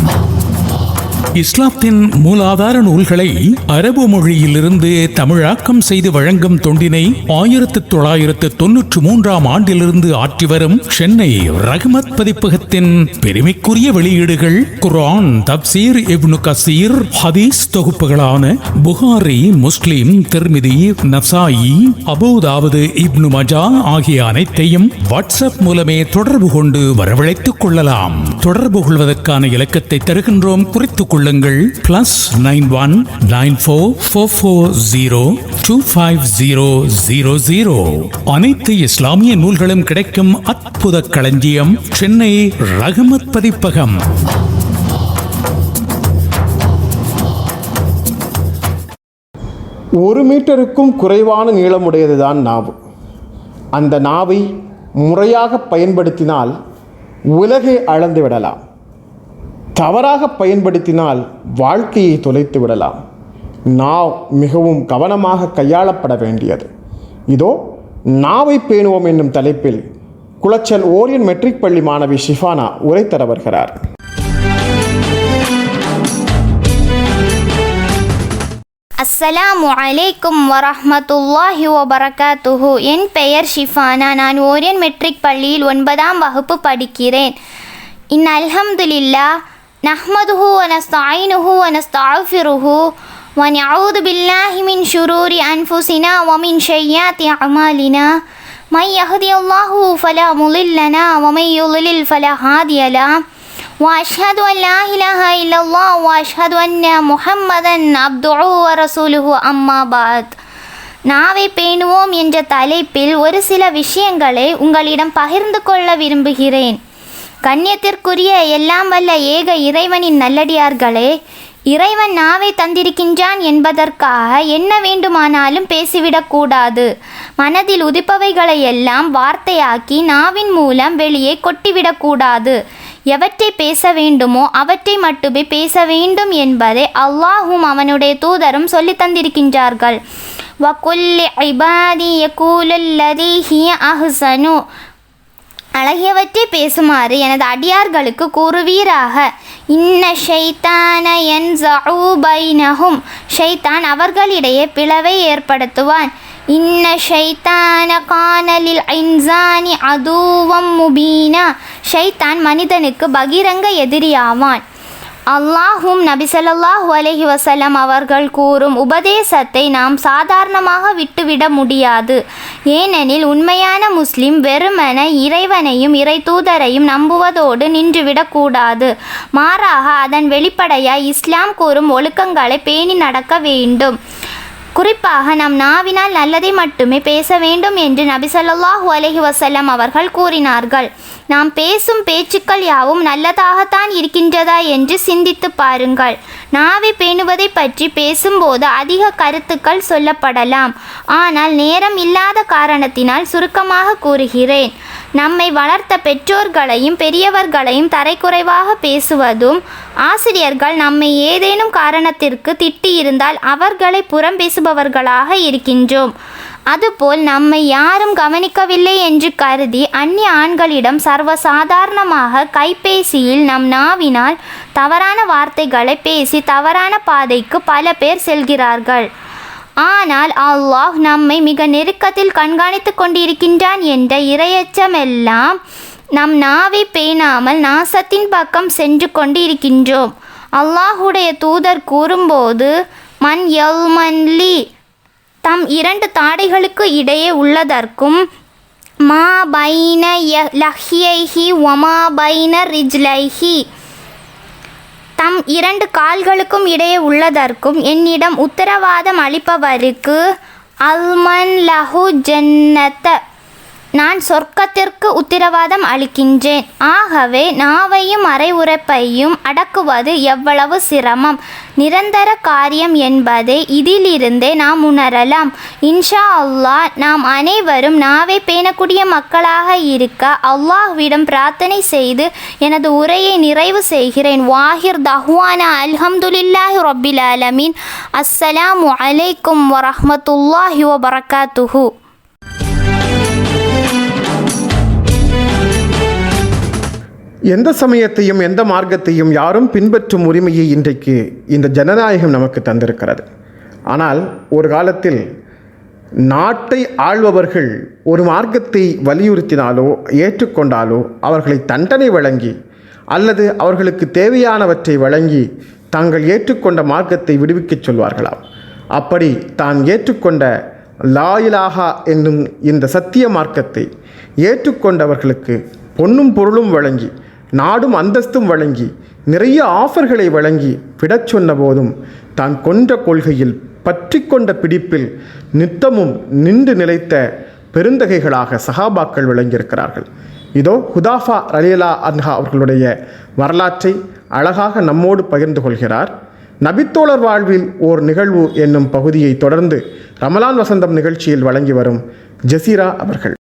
இஸ்லாத்தின் மூலாதார நூல்களை அரபு மொழியிலிருந்து தமிழாக்கம் செய்து வழங்கும் தொண்டினை 1993 ஆண்டிலிருந்து ஆற்றி வரும் சென்னை ரஹ்மத் பதிப்பகத்தின் பெருமைக்குரிய வெளியீடுகள் குர்ஆன், தப்சீர், இப்னு கசீர், ஹதீஸ் தொகுப்புகளான புகாரி, முஸ்லிம், திர்மிதி, நசாயி, அபூதாவுது, இப்னு மஜா ஆகிய அனைத்தையும் வாட்ஸ்அப் மூலமே தொடர்பு கொண்டு வரவழைத்துக் கொள்ளலாம். தொடர்பு கொள்வதற்கான இலக்கத்தை தருகின்றோம், குறித்துக் கொள்ளுங்கள். +919444025000. அனைத்து இஸ்லாமிய நூல்களும் கிடைக்கும் அற்புத களஞ்சியம் சென்னை ரஹ்மத் பதிப்பகம். ஒரு மீட்டருக்கும் குறைவான நீளமுடையதுதான் நாவு. அந்த நாவை முறையாக பயன்படுத்தினால் உலகை அளந்து விடலாம். தவறாக பயன்படுத்தினால் வாழ்க்கையை தொலைத்து விடலாம். நாவ் மிகவும் கவனமாக கையாளப்பட வேண்டியது. இதோ நாவை பேணுவோம் என்னும் தலைப்பில் குளச்சல் ஓரியன் மெட்ரிக் பள்ளி மாணவி ஷிஃபானா உரை தர வருகிறார். அஸ்ஸலாமு அலைக்கும் வரஹ்மத்துல்லாஹி வபரகாத்துஹு. என் பெயர் ஷிஃபானா. நான் ஓரியன் மெட்ரிக் பள்ளியில் 9ஆம் வகுப்பு படிக்கிறேன். அல்ஹம்துலில்லாஹ் நஹ்மதுஹு வ நஸ்தஈனுஹு வ நஸ்தஃபிருஹு வ நஊது பில்லாஹி மின் ஷுரூரி அன்ஃபுஸினா வ மின் ஷய்யாத்தி அமாலினா. மை யஹ்தியல்லாஹு ஃபலா முலில்ல லஹு வ மை யுலில் ஃபலா ஹாதிய லஹு. وأشهد أن لا إله إلا الله وأشهد أن محمدا عبده ورسوله أما بعد. நாவை பேணுவோம் என்ற தலைப்பில் ஒரு சில விஷயங்களை உங்களிடம் பகிர்ந்து கொள்ள விரும்புகிறேன். கண்ணியத்திற்குரிய எல்லாம் வல்ல ஏக இறைவனின் நல்லடியார்களே, இறைவன் நாவை தந்திருக்கின்றான் என்பதற்காக என்ன வேண்டுமானாலும் பேசிவிடக்கூடாது. மனதில் உதிப்பவைகளை எல்லாம் வார்த்தையாக்கி நாவின் மூலம் வெளியே கொட்டிவிடக்கூடாது. எவற்றை பேச வேண்டுமோ அவற்றை மட்டுமே பேச வேண்டும் என்பதை அல்லாஹும் அவனுடைய தூதரும் சொல்லி தந்திருக்கின்றார்கள். வகுல்லி இபாதி யகூலுல்லதி ஹிய அஹ்ஸனு. அழகியவற்றை பேசுமாறு எனது அடியார்களுக்கு கூறுவீராக. இன்ன ஷைத்தான யன்ஸஉ பைனஹும். ஷைத்தான் அவர்களிடையே பிளவை ஏற்படுத்துவான். இன்ன ஷைத்தான கானலில் இன்சானி அதுவம் முபீனா. ஷைத்தான் மனிதனுக்கு பகிரங்க எதிரியாவான். அல்லாஹும் நபி ஸல்லல்லாஹு அலைஹி வஸல்லம் அவர்கள் கூறும் உபதேசத்தை நாம் சாதாரணமாக விட்டுவிட முடியாது. ஏனெனில் உண்மையான முஸ்லிம் வெறுமன இறைவனையும் இறை தூதரையும் நம்புவதோடு நின்றுவிடக்கூடாது. மாறாக அதன் வெளிப்படையாய் இஸ்லாம் கூறும் ஒழுக்கங்களை பேணி நடக்க வேண்டும். குறிப்பாக நம் நாவினால் நல்லதை மட்டுமே பேச வேண்டும் என்று நபி ஸல்லல்லாஹு அலைஹி வஸல்லம் அவர்கள் கூறினார்கள். நாம் பேசும் பேச்சுக்கள் யாவும் நல்லதாகத்தான் இருக்கின்றதா என்று சிந்தித்து பாருங்கள். நாவை பேணுவதை பற்றி பேசும்போது அதிக கருத்துக்கள் சொல்லப்படலாம். ஆனால் நேரம் இல்லாத காரணத்தினால் சுருக்கமாக கூறுகிறேன். நம்மை வளர்த்த பெற்றோர்களையும் பெரியவர்களையும் தரைக்குறைவாக பேசுவதும், ஆசிரியர்கள் நம்மை ஏதேனும் காரணத்திற்கு திட்டியிருந்தால் அவர்களை புறம் பேசுபவர்களாக இருக்கின்றோம். அதுபோல் நம்மை யாரும் கவனிக்கவில்லை என்று கருதி அந்நிய ஆண்களிடம் சர்வசாதாரணமாக கைபேசியில் நம் நாவினால் தவறான வார்த்தைகளை பேசி தவறான பாதைக்கு பல பேர் செல்கிறார்கள். ஆனால் அல்லாஹ் நம்மை மிக நெருக்கத்தில் கண்காணித்து கொண்டிருக்கின்றான் என்ற இரையச்சமெல்லாம் நம் நாவை பேணாமல் நாசத்தின் பக்கம் சென்று கொண்டிருக்கின்றோம். அல்லாஹுடைய தூதர் கூறும்போது, மன் யல்மன்லி, தம் 2 தாடைகளுக்கு இடையே உள்ளதற்கும், மா பைன லஹ்யைஹி வமா பைன ரிஜ்லைஹி, தம் 2 கால்களுக்கும் இடையே உள்ளதற்கும் என்னிடம் உத்தரவாதம் அளிப்பவருக்கு அல்மன் லஹு ஜன்னத, நான் சொர்க்கத்திற்கு உத்தரவாதம் அளிக்கின்றேன். ஆகவே நாவையும் அரை உரைப்பையும் அடக்குவது எவ்வளவு சிரமம், நிரந்தர காரியம் என்பதை இதிலிருந்தே நாம் உணரலாம். இன்ஷா அல்லாஹ் நாம் அனைவரும் நாவை பேணக்கூடிய மக்களாக இருக்க அல்லாஹ்விடம் பிரார்த்தனை செய்து எனது உரையை நிறைவு செய்கிறேன். வாஹிர் தஹ்வானா அல்ஹம்துலில்லாஹி ரப்பில் ஆலமீன். அஸ்ஸலாமு அலைக்கும் வரஹ்மத்துல்லாஹி வபரகாத்துஹு. எந்த சமயத்தையும் எந்த மார்க்கத்தையும் யாரும் பின்பற்றும் உரிமையை இன்றைக்கு இந்த ஜனநாயகம் நமக்கு தந்திருக்கிறது. ஆனால் ஒரு காலத்தில் நாட்டை ஆள்பவர்கள் ஒரு மார்க்கத்தை வலியுறுத்தினாலோ ஏற்றுக்கொண்டாலோ அவர்களை தண்டனை வழங்கி அல்லது அவர்களுக்கு தேவையானவற்றை வழங்கி தாங்கள் ஏற்றுக்கொண்ட மார்க்கத்தை விடுவிக்கச் சொல்வார்களாம். அப்படி தான் ஏற்றுக்கொண்ட லா இலாஹா என்னும் இந்த சத்திய மார்க்கத்தை ஏற்றுக்கொண்டவர்களுக்கு பொன்னும் பொருளும் வழங்கி நாடும் அந்தஸ்தும் வழங்கி நிறைய ஆஃபர்களை வழங்கி விடச் சொன்ன போதும் தான் கொன்ற கொள்கையில் பற்றி கொண்ட பிடிப்பில் நித்தமும் நின்று நிலைத்த பெருந்தகைகளாக சஹாபாக்கள் விளங்கியிருக்கிறார்கள். இதோ ஹுதாஃபா ரலியல்லாஹு அன்ஹா அவர்களுடைய வரலாற்றை அழகாக நம்மோடு பகிர்ந்து கொள்கிறார். நபித்தோழர் வாழ்வில் ஓர் நிகழ்வு என்னும் பகுதியை தொடர்ந்து ரமலான் வசந்தம் நிகழ்ச்சியில் வழங்கி வரும் ஜசீரா அவர்கள்.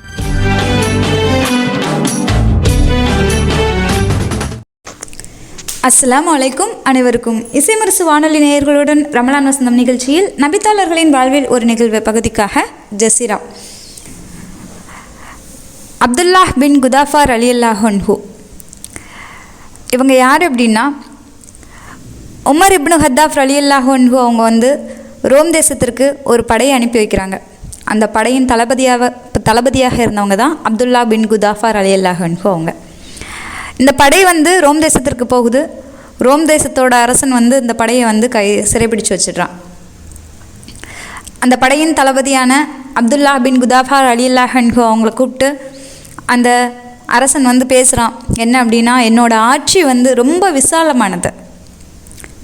அஸ்ஸலாமு அலைக்கும். அனைவருக்கும் இசைமுரசு வானொலி நேயர்களுடன் ரமலான் வசந்தம் நிகழ்ச்சியில் நபித்தாளர்களின் வாழ்வில் ஒரு நிகழ்வு பகுதிக்காக ஜசீரா. அப்துல்லாஹ் பின் குதாஃபா ரலியல்லாஹு அன்ஹு இவங்க யார் அப்படின்னா, உமர் இப்னு ஹத்தாஃப் ரலியல்லாஹு அன்ஹு அவங்க வந்து ரோம் தேசத்திற்கு ஒரு படையை அனுப்பி வைக்கிறாங்க. அந்த படையின் தளபதியாக இருந்தவங்க தான் அப்துல்லா பின் குதாஃபா ரலியல்லாஹு அன்ஹு அவங்க. இந்த படை வந்து ரோம் தேசத்திற்கு போகுது. ரோம் தேசத்தோட அரசன் வந்து இந்த படையை வந்து சிறைப்பிடிச்சு வச்சிடுறான். அந்த படையின் தளபதியான அப்துல்லா பின் குதாஃபா ரலியல்லாஹு அன்ஹு அவங்கள கூப்பிட்டு அந்த அரசன் வந்து பேசுகிறான். என்ன அப்படின்னா, என்னோட ஆட்சி வந்து ரொம்ப விசாலமானது,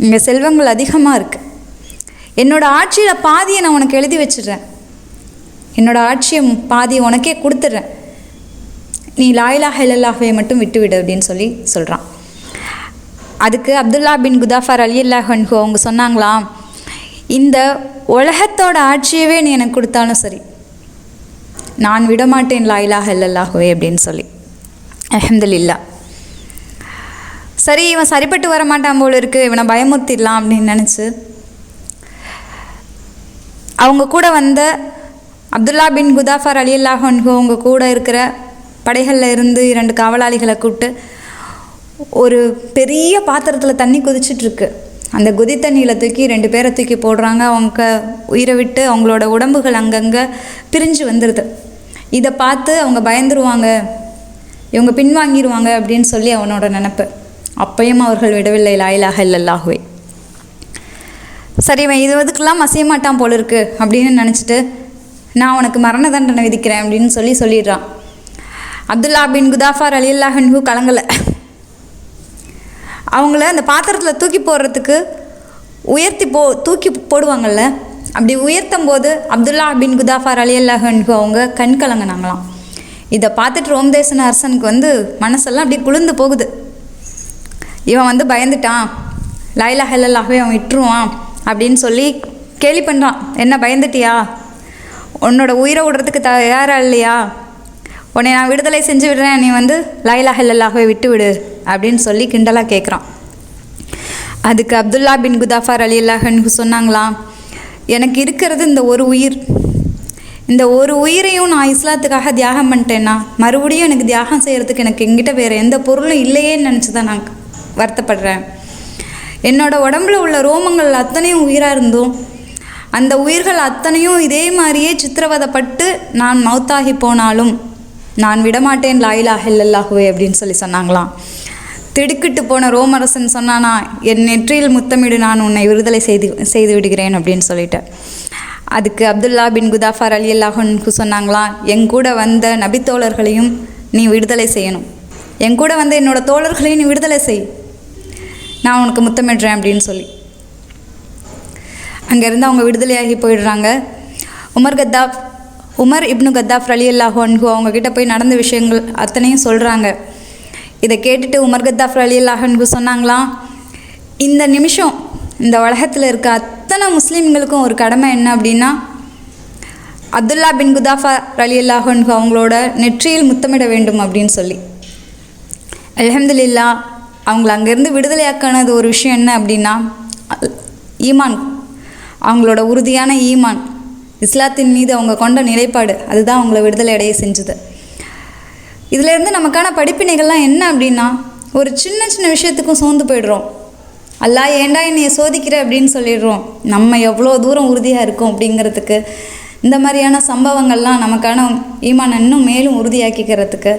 இங்கே செல்வங்கள் அதிகமாக இருக்குது. என்னோடய ஆட்சியில் பாதியை நான் உனக்கு எழுதி வச்சிடுறேன், என்னோடய ஆட்சியை பாதியை உனக்கே கொடுத்துட்றேன், நீ லா இலாஹா இல்லல்லாஹ்வை மட்டும் விட்டுவிடு அப்படின்னு சொல்கிறான். அதுக்கு அப்துல்லா பின் குதாஃபா ரலியல்லாஹு அன்ஹு அவங்க சொன்னாங்களாம், இந்த உலகத்தோட ஆட்சியவே நீ எனக்கு கொடுத்தாலும் சரி, நான் விடமாட்டேன் லா இலாஹா இல்லல்லாஹ்வை அப்படின்னு சொல்லி. அல்ஹம்துலில்லாஹ். சரி, இவன் சரிப்பட்டு வர மாட்டான் போல இருக்குது, இவனை பயமுறுத்திடலாம் அப்படின்னு நினச்சி அவங்க கூட வந்த அப்துல்லா பின் குதாஃபா ரலியல்லாஹு அன்ஹு அவங்க கூட இருக்கிற படைகளில் இருந்து 2 காவலாளிகளை கூப்பிட்டு ஒரு பெரிய பாத்திரத்தில் தண்ணி கொதிச்சிட்ருக்கு. அந்த கொதி தண்ணியில் தூக்கி 2 பேரை தூக்கி போடுறாங்க. அவங்க உயிரை விட்டு அவங்களோட உடம்புகள் அங்கங்கே பிரிஞ்சு வந்துடுது. இதை பார்த்து அவங்க பயந்துருவாங்க, இவங்க பின்வாங்கிடுவாங்க அப்படின்னு சொல்லி அவனோட நினப்பு. அப்பையும் அவர்கள் விடவில்லை லா இலாஹா இல்லல்லாஹ்வை. சரி, இவன் இதுவதுக்கெல்லாம் அசைய மாட்டான் போல இருக்கு அப்படின்னு நினச்சிட்டு, நான் உனக்கு மரண தண்டனை விதிக்கிறேன் அப்படின்னு சொல்லிடுறான். அப்துல்லா பின் குதாஃபா ரலியல்லாஹு அன்ஹு கலங்கலை. அவங்கள அந்த பாத்திரத்தில் தூக்கி போடுறதுக்கு தூக்கி போடுவாங்கள்ல, அப்படி உயர்த்தும் போது அப்துல்லா பின் குதாஃபா ரலியல்லாஹு அன்ஹு அவங்க கண் கலங்கினாங்களாம். இதை பார்த்துட்டு ரோம் தேச அரசனுக்கு வந்து மனசெல்லாம் அப்படி குளிர்ந்து போகுது. இவன் வந்து பயந்துட்டான், லா இலாஹா இல்லல்லாஹ்வை அவன் விட்டுருவான் அப்படின்னு சொல்லி கேலி பண்ணுறான். என்ன பயந்துட்டியா, உன்னோட உயிரை விடுறதுக்கு தயாராக இல்லையா, உன்னை நான் விடுதலை செஞ்சு விடுறேன், நீ வந்து லா இலாஹா இல்லல்லாஹ்வை விட்டு விடு அப்படின்னு சொல்லி கிண்டலாக கேட்குறான். அதுக்கு அப்துல்லா பின் குதாஃபா ரலியல்லாஹு அன்ஹு சொன்னாங்களாம், எனக்கு இருக்கிறது இந்த ஒரு உயிர், இந்த ஒரு உயிரையும் நான் இஸ்லாத்துக்காக தியாகம் பண்ணிட்டேன்னா மறுபடியும் எனக்கு தியாகம் செய்கிறதுக்கு எனக்கு எங்கிட்ட வேறு எந்த பொருளும் இல்லையேன்னு நினச்சி தான் நான் வருத்தப்படுறேன். என்னோடய உடம்புல உள்ள ரோமங்கள் அத்தனையும் உயிராக இருந்தோம், அந்த உயிர்கள் அத்தனையும் இதே மாதிரியே சித்திரவதைப்பட்டு நான் மௌத்தாகி போனாலும் நான் விடமாட்டேன் லா இலாஹா இல்லல்லாஹ்வை அப்படின்னு சொன்னாங்களாம். திடுக்கிட்டு போன ரோமரசன் சொன்னானா, என் நெற்றியில் முத்தமிடு, நான் உன்னை விடுதலை செய்து விடுகிறேன் அப்படின்னு சொல்லிட்டேன். அதுக்கு அப்துல்லா பின் குதாஃபா ரலியல்லாஹு அன்ஹு சொன்னாங்களாம், என் கூட வந்த நபித்தோழர்களையும் நீ விடுதலை செய்யணும், என் கூட வந்த என்னோட தோழர்களையும் நீ விடுதலை செய், நான் உனக்கு முத்தமிடுறேன் அப்படின்னு சொல்லி அங்கேருந்து அவங்க விடுதலையாகி போயிடுறாங்க. உமர் இப்னு கத்தாஃப் ரலியல்லாஹு அன்ஹு அவங்கக்கிட்ட போய் நடந்த விஷயங்கள் அத்தனையும் சொல்கிறாங்க. இதை கேட்டுட்டு உமர் கத்தாஃப் ரலியல்லாஹு அன்ஹு சொன்னாங்களாம், இந்த நிமிஷம் இந்த உலகத்தில் இருக்க அத்தனை முஸ்லீம்களுக்கும் ஒரு கடமை என்ன அப்படின்னா, அப்துல்லா பின் குதாஃபா ரலியல்லாஹு அன்ஹு அவங்களோட நெற்றியில் முத்தமிட வேண்டும் அப்படின்னு சொல்லி. அல்ஹம்துலில்லாஹ். அவங்கள அங்கேருந்து விடுதலையாக்கானது ஒரு விஷயம் என்ன அப்படின்னா, ஈமான், அவங்களோட உறுதியான ஈமான், இஸ்லாத்தின் மீது அவங்க கொண்ட நிலைப்பாடு, அதுதான் அவங்கள விடுதலை அடைய செஞ்சுது. இதிலேருந்து நமக்கான படிப்பினைகள்லாம் என்ன அப்படின்னா, ஒரு சின்ன சின்ன விஷயத்துக்கும் சோர்ந்து போய்டுறோம். அல்லாஹ் ஏண்டா என்னைய சோதிக்கிற அப்படின்னு சொல்லிடுறோம். நம்ம எவ்வளோ தூரம் உறுதியாக இருக்கோம் அப்படிங்கிறதுக்கு இந்த மாதிரியான சம்பவங்கள்லாம் நமக்கான ஈமான் இன்னும் மேலும் உறுதியாக்கிக்கிறதுக்கு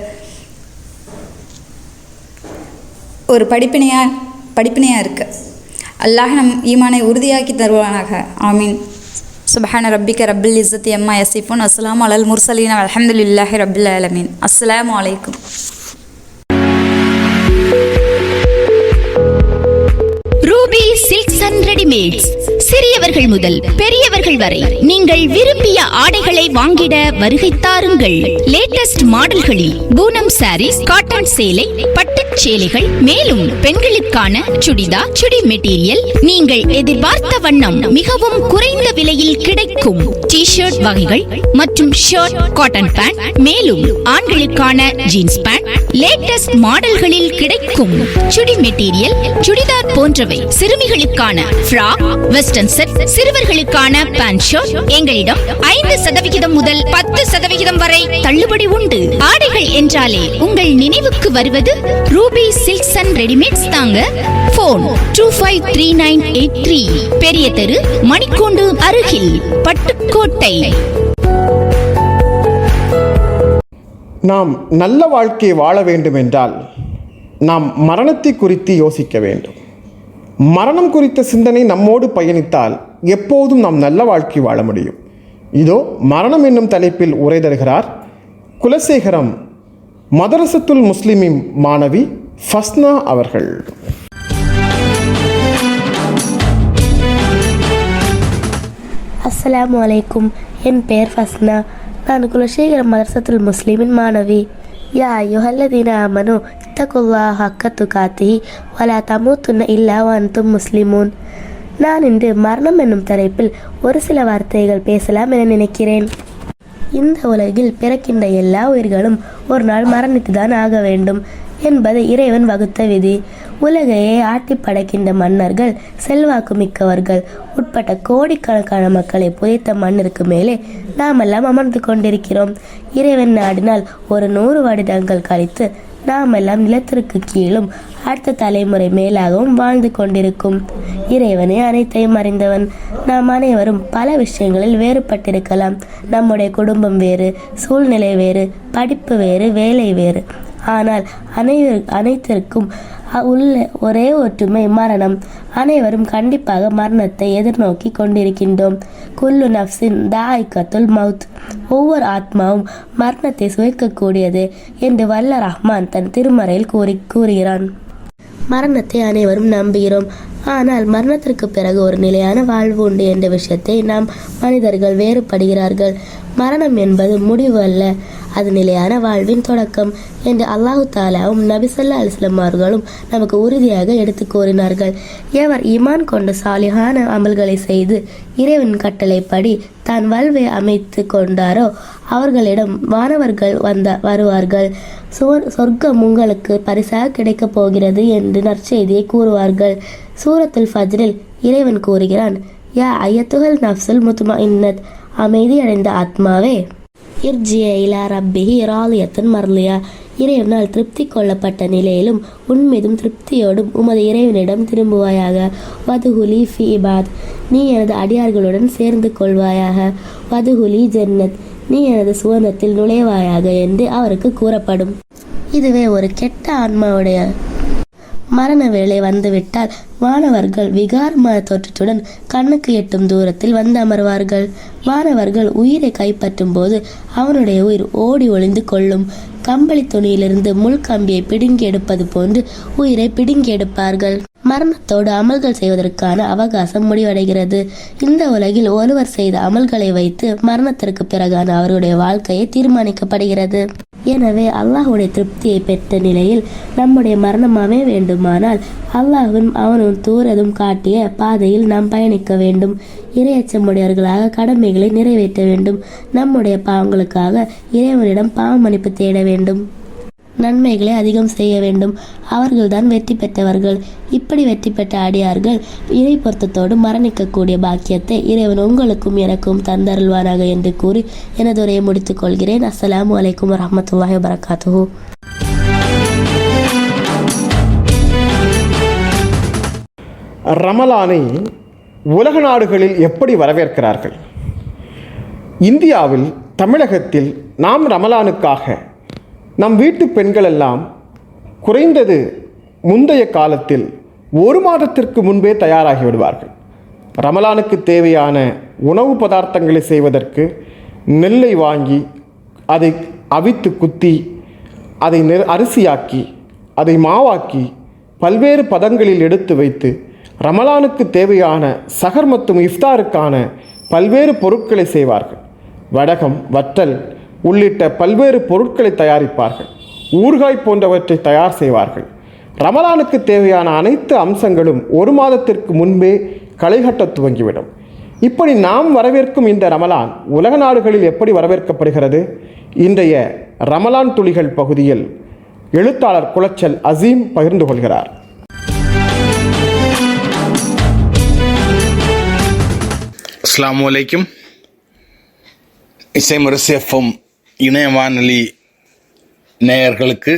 ஒரு படிப்பினையாக இருக்குது. அல்லாஹ் நம் ஈமானை உறுதியாக்கி தருவானாக. ஆமீன். சுப்ஹான ரப்பிக ரப்பில் இஸ்ஸத்தி அம்மா யசிஃபூன். அஸ்ஸலாமு அலல் முர்சலீன் அல்ஹம்துலில்லாஹி ரப்பில் ஆலமீன். அஸ்ஸலாமு அலைக்கும். Ruby silks readymades. சிறியவர்கள் முதல் பெரியவர்கள் வரை நீங்கள் விரும்பிய ஆடைகளை வாங்கிட வருகை தாருங்கள். லேட்டஸ்ட் மாடல்களில் பூனம் சாரீஸ், காட்டன் சேலை, பட்டுச் சேலைகள், மேலும் பெண்களுக்கான சுடிதா, சுடி மெட்டீரியல் நீங்கள் எதிர்பார்த்த வண்ணம் மிகவும் குறைந்த விலையில் கிடைக்கும். டி ஷர்ட் வகைகள் மற்றும் ஷர்ட், காட்டன் பேண்ட், மேலும் ஆண்களுக்கான ஜீன்ஸ் பேண்ட் லேட்டஸ்ட் மாடல்களில் கிடைக்கும். சுடி மெட்டீரியல், சுடிதார் போன்றவை, சிறுமிகளுக்கான ஃப்ராக், வெஸ்டர்ன் செட், சிறுவர்களுக்கான பேண்ட் ஷர்ட் எங்களிடம் 5% முதல் 10% வரை தள்ளுபடி உண்டு. ஆடைகள் என்றாலே உங்கள் நினைவுக்கு வருவது ரூபி சில்க்ஸ் அண்ட் ரெடிமேட்ஸ் தாங்க. போன் 253983, பெரிய தெரு, மணிக்கூண்டு அருகில், பட்டுக்கோட்டை. நாம் நல்ல வாழ்க்கை வாழ வேண்டும் என்றால் நாம் மரணத்தை குறித்து யோசிக்க வேண்டும். மரணம் குறித்த சிந்தனை நம்மோடு பயணித்தால் எப்போதும் நாம் நல்ல வாழ்க்கை வாழ முடியும். இதோ மரணம் என்னும் தலைப்பில் உரை தருகிறார் குலசேகரம் மதரசத்துல் முஸ்லிமின் மாணவி ஃபஸ்னா அவர்கள். அஸ்ஸலாமு அலைக்கும். என் பெயர் ஃபஸ்னா. நான் குலசேகரம் மதரசத்துல் முஸ்லிமின் மாணவி. யா அய்யுஹல்லதீன ஆமனு இத்தகுல்லாஹ ஹக்க துகாத்திஹி வலா தமூத்துன்ன இல்லா வஅன்தும் முஸ்லிமூன். நான் இன்று மரணம் என்னும் தலைப்பில் ஒரு சில வார்த்தைகள் பேசலாம் என நினைக்கிறேன். இந்த உலகில் பிறக்கின்ற எல்லா உயிர்களும் ஒரு நாள் மரணித்துதான் ஆக வேண்டும் என்பது இறைவன் வகுத்த விதி. உலகையே ஆட்டி படைக்கின்ற மன்னர்கள், செல்வாக்கு மிக்கவர்கள் உட்பட்ட கோடிக்கணக்கான மக்களை புதைத்த மண்ணிற்கு மேலே நாமெல்லாம் அமர்ந்து கொண்டிருக்கிறோம். இறைவன் நாடினால் ஒரு 100 வருடங்கள் கழித்து நாமெல்லாம் நிலத்திற்கு கீழும் அடுத்த தலைமுறை மேலாகவும் வாழ்ந்து கொண்டிருக்கும். இறைவனே அனைத்தையும் அறிந்தவன். நாம் அனைவரும் பல விஷயங்களில் வேறுபட்டிருக்கலாம். நம்முடைய குடும்பம் வேறு, சூழ்நிலை வேறு, படிப்பு வேறு, வேலை வேறு. ஆனால் அனைத்திற்கும் உள்ள ஒரே ஒற்றுமை மரணம். அனைவரும் கண்டிப்பாக மரணத்தை எதிர்நோக்கி கொண்டிருக்கின்றோம். குல்லு நஃப்ஸின் தாயிகத்துல் மவுத், ஒவ்வொரு ஆத்மாவும் மரணத்தை சுவைக்கக்கூடியது என்று வல்ல ரஹ்மான் தன் திருமறையில் கூறுகிறான். மரணத்தை அனைவரும் நம்புகிறோம். ஆனால் மரணத்திற்கு பிறகு ஒரு நிலையான வாழ்வு உண்டு என்ற விஷயத்தை நாம் மனிதர்கள் வேறுபடுகிறார்கள். மரணம் என்பது முடிவு அல்ல, அது நிலையான வாழ்வின் தொடக்கம் என்று அல்லாஹு தாலாவும் நபி ஸல்லல்லாஹு அலைஹி வஸல்லம் அவர்களும் நமக்கு உறுதியாக எடுத்து கூறினார்கள். எவர் ஈமான் கொண்டு சாலிஹான அமல்களை செய்து இறைவன் கட்டளைப்படி தான் வாழ்வை அமைத்து கொண்டாரோ அவர்களிடம் வானவர்கள் வருவார்கள். சொர்க்கம் உங்களுக்கு பரிசாக கிடைக்கப் போகிறது என்று நற்செய்தியை கூறுவார்கள். சூரத்துல் ஃபஜ்ரில் இறைவன் கூறுகிறான், யா ஐயத்துஹல் நஃப்ஸுல் முத்மஇன்னத், அமைதி அடைந்த ஆத்மாவே, இர்ஜிய இலா ரப்பிஹி ராலியத்துன் மர்லியா, இறைவனால் திருப்தி கொள்ளப்பட்ட நிலையிலும் உன்மீதும் திருப்தியோடும் உமது இறைவனிடம் திரும்புவாயாக. வதுகுலி ஃபி இபாத், நீ எனது அடியார்களுடன் சேர்ந்து கொள்வாயாக. வதுகுலி ஜன்னத், நீ எனது சுவனத்தில் நுழைவாயாக என்று அவருக்கு கூறப்படும். இதுவே ஒரு கெட்ட ஆன்மாவுடைய மரண வேளை வந்துவிட்டால் வானவர்கள் விகாரமான தோற்றத்துடன் கண்ணுக்கு எட்டும் தூரத்தில் வந்து அமர்வார்கள். வானவர்கள் உயிரை கைப்பற்றும் போது அவனுடைய உயிர் ஓடி ஒளிந்து கொள்ளும். கம்பளி துணியிலிருந்து முள்கம்பியை பிடுங்கி எடுப்பது போன்று உயிரை பிடுங்கி எடுப்பார்கள். மரணத்தோடு அமல்கள் செய்வதற்கான அவகாசம் முடிவடைகிறது. இந்த உலகில் ஒருவர் செய்த அமல்களை வைத்து மரணத்திற்கு பிறகான அவருடைய வாழ்க்கையை தீர்மானிக்கப்படுகிறது. எனவே அல்லாஹுடைய திருப்தியை பெற்ற நிலையில் நம்முடைய மரணமாவே வேண்டுமானால் அல்லாஹும் அவனும் தூரதும் காட்டிய பாதையில் நாம் பயணிக்க வேண்டும். இறையச்சமுடையவர்களாக கடமைகளை நிறைவேற்ற வேண்டும். நம்முடைய பாவங்களுக்காக இறைவனிடம் பாவ மன்னிப்பு தேட வேண்டும். நன்மைகளை அதிகம் செய்ய வேண்டும். அவர்கள்தான் வெற்றி பெற்றவர்கள். இப்படி வெற்றி பெற்ற அடியார்கள் இறை பொருத்தத்தோடு மரணிக்கக்கூடிய பாக்கியத்தை இறைவன் உங்களுக்கும் எனக்கும் தந்தருள்வானாக என்று கூறி எனது உரையை முடித்துக் கொள்கிறேன். அஸ்ஸலாமு அலைக்கும் வரஹ்மத்துல்லாஹி வபரகாத்துஹு. ரமலானை உலக நாடுகளில் எப்படி வரவேற்கிறார்கள்? இந்தியாவில், தமிழகத்தில் நாம் ரமலானுக்காக நம் வீட்டு பெண்களெல்லாம் குறைந்தது முந்தைய காலத்தில் 1 மாதத்திற்கு முன்பே தயாராகி விடுவார்கள். ரமலானுக்கு தேவையான உணவு பதார்த்தங்களை செய்வதற்கு நெல்லை வாங்கி அதை அவித்து குத்தி அதை அரிசியாக்கி அதை மாவாக்கி பல்வேறு பதங்களில் எடுத்து வைத்து ரமலானுக்கு தேவையான சஹர் மற்றும் இஃப்தாருக்கான பல்வேறு பொருட்களை செய்வார்கள். வடகம், வற்றல் உள்ளிட்ட பல்வேறு பொருட்களை தயாரிப்பார்கள். ஊறுகாய் போன்றவற்றை தயார் செய்வார்கள். ரமலானுக்கு தேவையான அனைத்து அம்சங்களும் ஒரு மாதத்திற்கு முன்பே களைகட்ட துவங்கிவிடும். இப்படி நாம் வரவேற்கும் இந்த ரமலான் உலக நாடுகளில் எப்படி வரவேற்கப்படுகிறது? இன்றைய ரமலான் துளிகள் பகுதியில் எழுத்தாளர் குளச்சல் அசீம் பகிர்ந்து கொள்கிறார். அஸ்ஸலாமு அலைக்கும். இசை முரசு எஃப்எம் இணைய வானொலி நேயர்களுக்கு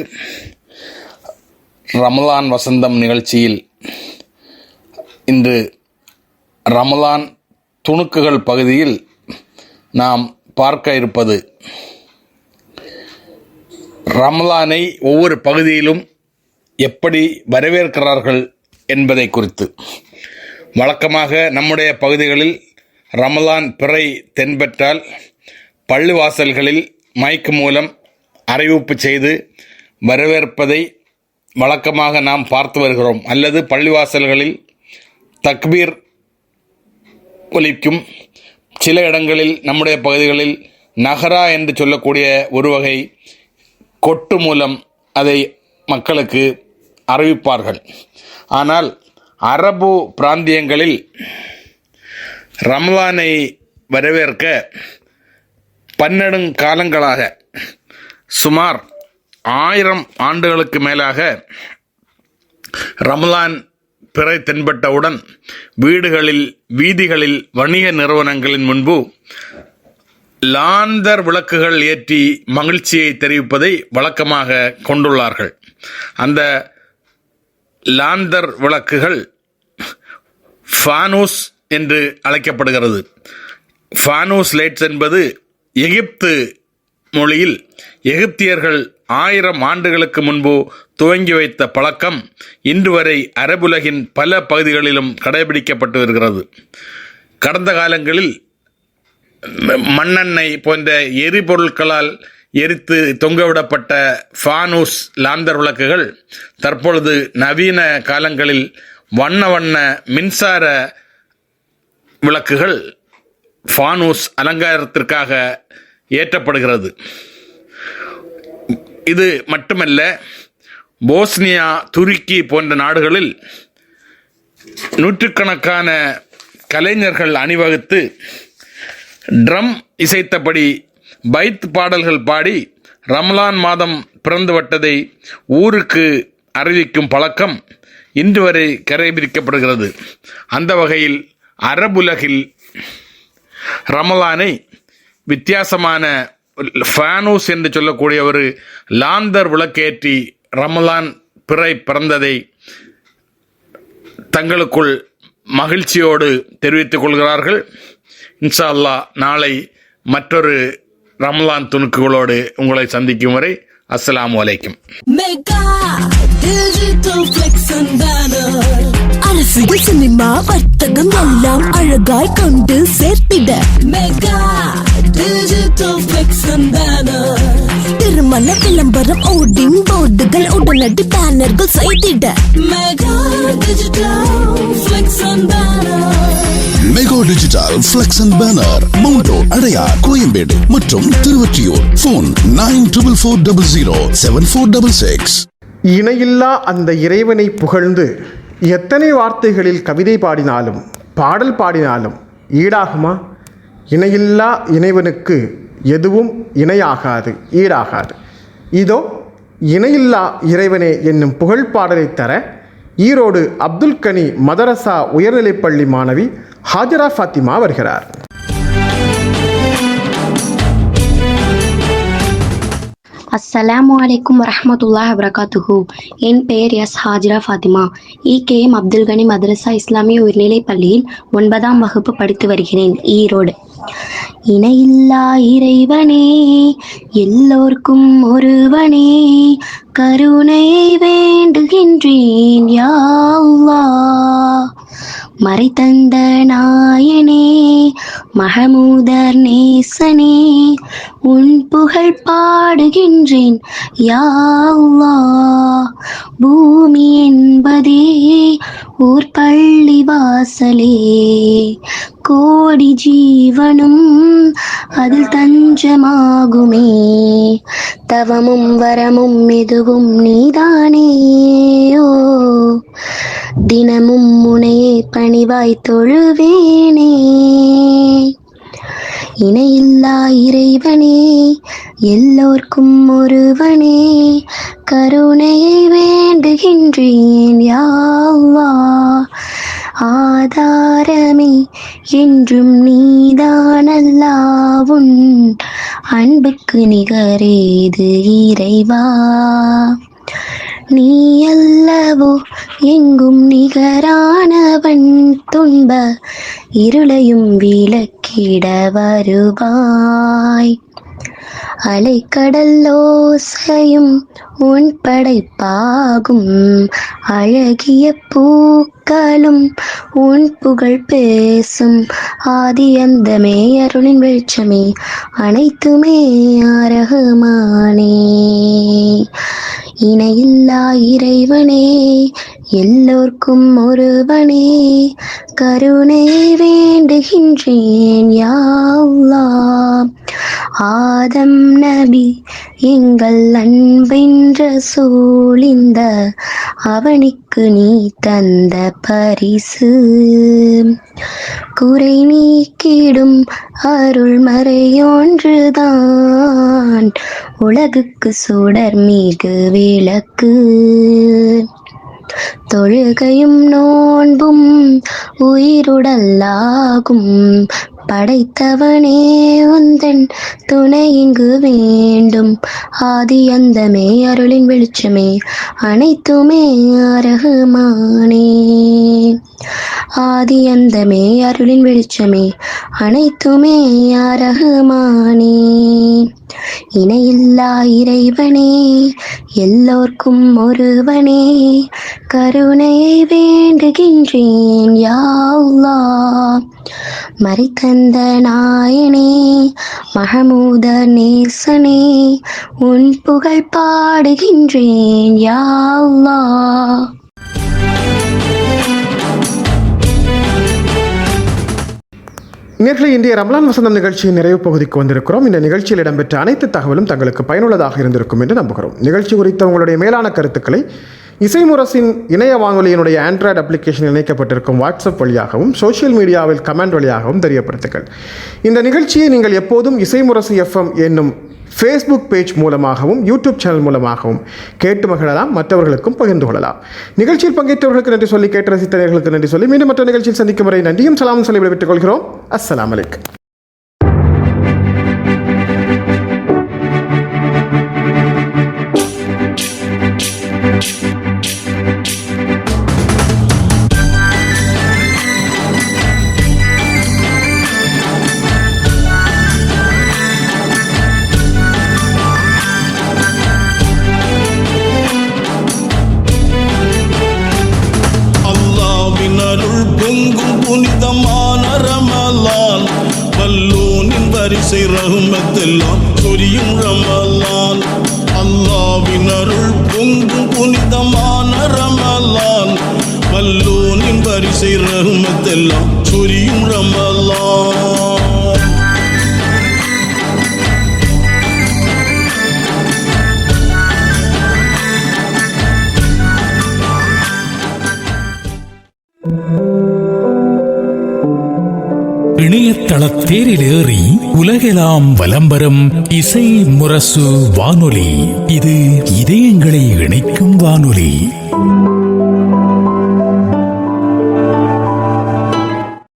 ரமலான் வசந்தம் நிகழ்ச்சியில் இன்று ரமலான் துணுக்குகள் பகுதியில் நாம் பார்க்க இருப்பது ரமலானை ஒவ்வொரு பகுதியிலும் எப்படி வரவேற்கிறார்கள் என்பதை குறித்து. வழக்கமாக நம்முடைய பகுதிகளில் ரமலான் பிறை தென்பெற்றால் பள்ளிவாசல்களில் மைக்கு மூலம் அறிவிப்பு செய்து வரவேற்பதை வழக்கமாக நாம் பார்த்து வருகிறோம். அல்லது பள்ளிவாசல்களில் தக்பீர் ஒலிக்கும். சில இடங்களில் நம்முடைய பகுதிகளில் நகரா என்று சொல்லக்கூடிய ஒரு வகை கொட்டு மூலம் அதை மக்களுக்கு அறிவிப்பார்கள். ஆனால் அரபு பிராந்தியங்களில் ரமலானை வரவேற்க பன்னெடுங்காலங்களாக சுமார் 1000 ஆண்டுகளுக்கு மேலாக ரமலான் பிறை தென்பட்டவுடன் வீடுகளில், வீதிகளில், வணிக நிறுவனங்களின் முன்பு லாந்தர் விளக்குகள் ஏற்றி மகிழ்ச்சியை தெரிவிப்பதை வழக்கமாக கொண்டுள்ளார்கள். அந்த லாந்தர் விளக்குகள் ஃபானூஸ் என்று அழைக்கப்படுகிறது. ஃபானூஸ் லைட்ஸ் என்பது எகிப்து மொழியில் எகிப்தியர்கள் 1000 ஆண்டுகளுக்கு முன்பு துவங்கி வைத்த பழக்கம் இன்று வரை அரபுலகின் பல பகுதிகளிலும் கடைபிடிக்கப்பட்டு வருகிறது. கடந்த காலங்களில் மண்ணெண்ணெய் போன்ற எரிபொருட்களால் எரித்து தொங்கவிடப்பட்ட ஃபானூஸ் லாந்தர் விளக்குகள் தற்பொழுது நவீன காலங்களில் வண்ண வண்ண மின்சார விளக்குகள் ஃபானூஸ் அலங்காரத்திற்காக ஏற்றப்படுகிறது. இது மட்டுமல்ல, போஸ்னியா, துருக்கி போன்ற நாடுகளில் நூற்றுக்கணக்கான கலைஞர்கள் அணிவகுத்து ட்ரம் இசைத்தபடி பைத் பாடல்கள் பாடி ரமலான் மாதம் பிறந்துவிட்டதை ஊருக்கு அறிவிக்கும் பழக்கம் இன்று வரை கடைபிடிக்கப்படுகிறது. அந்த வகையில் அரபுலகில் ரமலானை வித்தியாசமான ஃபானூஸ் என்று சொல்லக்கூடிய ஒரு லாந்தர் விளக்கேற்றி ரமலான் பிறை பிறந்ததை தங்களுக்குள் மகிழ்ச்சியோடு தெரிவித்துக் கொள்கிறார்கள். இன்ஷா அல்லாஹ் நாளை மற்றொரு ரமலான் துணுக்குகளோடு உங்களை சந்திக்கும் வரை அஸ்ஸலாமு அலைக்கும். அரசியல், சினிமா, வர்த்தகம் எல்லாம் அழகாய் கொண்டு சேர்த்திட mega digital flex and banner. திருமண விளம்பரம், ஓடிங் போர்டுகள், உடனடி பேனர்கள் செய்திட mega digital flex and banner. Mega digital flex and banner, மவுண்டோ, அடையார், கோயம்பேடு மற்றும் திருவொற்றியூர். போன் 9400074666. இணையில்லா அந்த இறைவனை புகழ்ந்து எத்தனை வார்த்தைகளில் கவிதை பாடினாலும் பாடல் பாடினாலும் ஈடாகுமா? இணையில்லா இறைவனுக்கு எதுவும் இணையாகாது, ஈடாகாது. இதோ இணையில்லா இறைவனே என்னும் புகழ் பாடலை தர ஈரோடு அப்துல் கனி மதரசா உயர்நிலைப்பள்ளி மாணவி ஹாஜரா ஃபாத்திமா வருகிறார். அஸ்ஸலாமு அலைக்கும் வரஹ்மத்துல்லாஹி வபரகாத்துஹு. என் பெயர் எஸ் ஹாஜிரா ஃபாத்திமா. இகேஎம் அப்துல் கனி மதரசா இஸ்லாமிய உயர்நிலைப் பள்ளியில் 9ஆம் வகுப்பு படித்து வருகிறேன், ஈரோடு. இணையில்லா இறைவனே, எல்லோர்க்கும் ஒருவனே, கருணையை வேண்டுகின்றேன் யா அல்லாஹ். மறைத்தந்த நாயனே, மஹமூதர் நேசனே, உன் புகழ் பாடுகின்றேன் யா அல்லாஹ். பூமி என்பதே ஓர் பள்ளி வாசலே, கோடி ஜீவனும் அதில் தஞ்சமாகுமே, தவமும் வரமும் எதுவும் நீதானே. ஓ தினமும் முனையே பணிவாய் தொழுவேனே, இணையில்லா இறைவனே, எல்லோர்க்கும் ஒருவனே, கருணையை வேண்டுகின்றேன் யா அல்லாஹ். ஆதாரமே என்றும் நீதான் அல்லாஹ், உன் அன்புக்கு நிகரேது இறைவா. நீ அல்லவோ எங்கும் நிகரானவன், துன்ப இருளையும் விளக்கிட வருவாய். அலைக்கடல் ஓசையும் உன் படைப்பாகும், அழகிய பூக்களும் உன் புகழ் பேசும். ஆதி அந்தமே அருளின் வெளிச்சமே, அனைத்துமே ரஹ்மானே. இணையில்லா இறைவனே, எல்லோர்க்கும் ஒருவனே, கருணையை வேண்டுகின்றேன் யா அல்லாஹ். ஆதம் நபி எங்கள் அன்பென்ற சூழிந்த அவனுக்கு நீ தந்த பரிசு, குறை நீக்கிடும் அருள் மறையொன்றுதான், உலகுக்கு சுடர் மிகு விளக்கு. தொழுகையும் நோன்பும் உயிருடலாகும், படைத்தவனே உந்தன் துணை இங்கு வேண்டும். ஆதி அந்தமே அருளின் வெளிச்சமே, அனைத்துமே ரஹ்மானே. ஆதி அந்தமே அருளின் வெளிச்சமே, அனைத்துமே ரஹ்மானே. இணையில்லா இறைவனே, எல்லோர்க்கும் ஒருவனே, கருணையை வேண்டுகின்றேன் யா அல்லாஹ். மறைத்தந்த நாயனே, மஹமூத நேசனே, உன் புகழ் பாடுகின்றேன் யா அல்லாஹ். நேர்களை இந்திய ரமலான் வசந்தம் நிகழ்ச்சியின் நிறைவு பகுதிக்கு வந்திருக்கிறோம். இந்த நிகழ்ச்சியில் இடம்பெற்ற அனைத்து தகவலும் தங்களுக்கு பயனுள்ளதாக இருந்திருக்கும் என்று நம்புகிறோம். நிகழ்ச்சி குறித்த உங்களுடைய மேலான கருத்துக்களை இசை முரசின் இணைய வானொலியினுடைய ஆண்ட்ராய்டு அப்ளிகேஷன் இணைக்கப்பட்டிருக்கும் வாட்ஸ்அப் வழியாகவும் சோஷியல் மீடியாவில் கமெண்ட் வழியாகவும் தெரியப்படுத்துங்கள். இந்த நிகழ்ச்சியை நீங்கள் எப்போதும் இசை முரசு எஃப்எம் என்னும் ஃபேஸ்புக் பேஜ் மூலமாகவும் யூடியூப் சேனல் மூலமாகவும் கேட்டு மகிழலாம், மற்றவர்களுக்கும் பகிர்ந்து கொள்ளலாம். நிகழ்ச்சியில் பங்கேற்றவர்களுக்கு நன்றி சொல்லி, கேட்டு ரசித்த நேயர்களுக்கு நன்றி சொல்லி, மீண்டும் மற்ற நிகழ்ச்சியில் சந்திக்கும் வரை நன்றியும் சலாமும் சொல்லி விடைபெற்றுக் கொள்கிறோம். அஸ்ஸலாமு அலைக்கும். புனிதமான ரமலான், வல்லோனின் வரிசை ரஹ்மத்தெல்லாம் சொரியும் ரமலான். அல்லாஹ்வின் அருள் பொங்கும் புனிதமான ரமலான், வல்லோனின் வரிசை ரஹ்மத்தெல்லாம் சொரியும் ரமலான். இணையதள தேரில் ஏறி உலகெல்லாம் வலம்பெறும் இசை முரசு வானொலி. இது இதயங்களை இணைக்கும் வானொலி.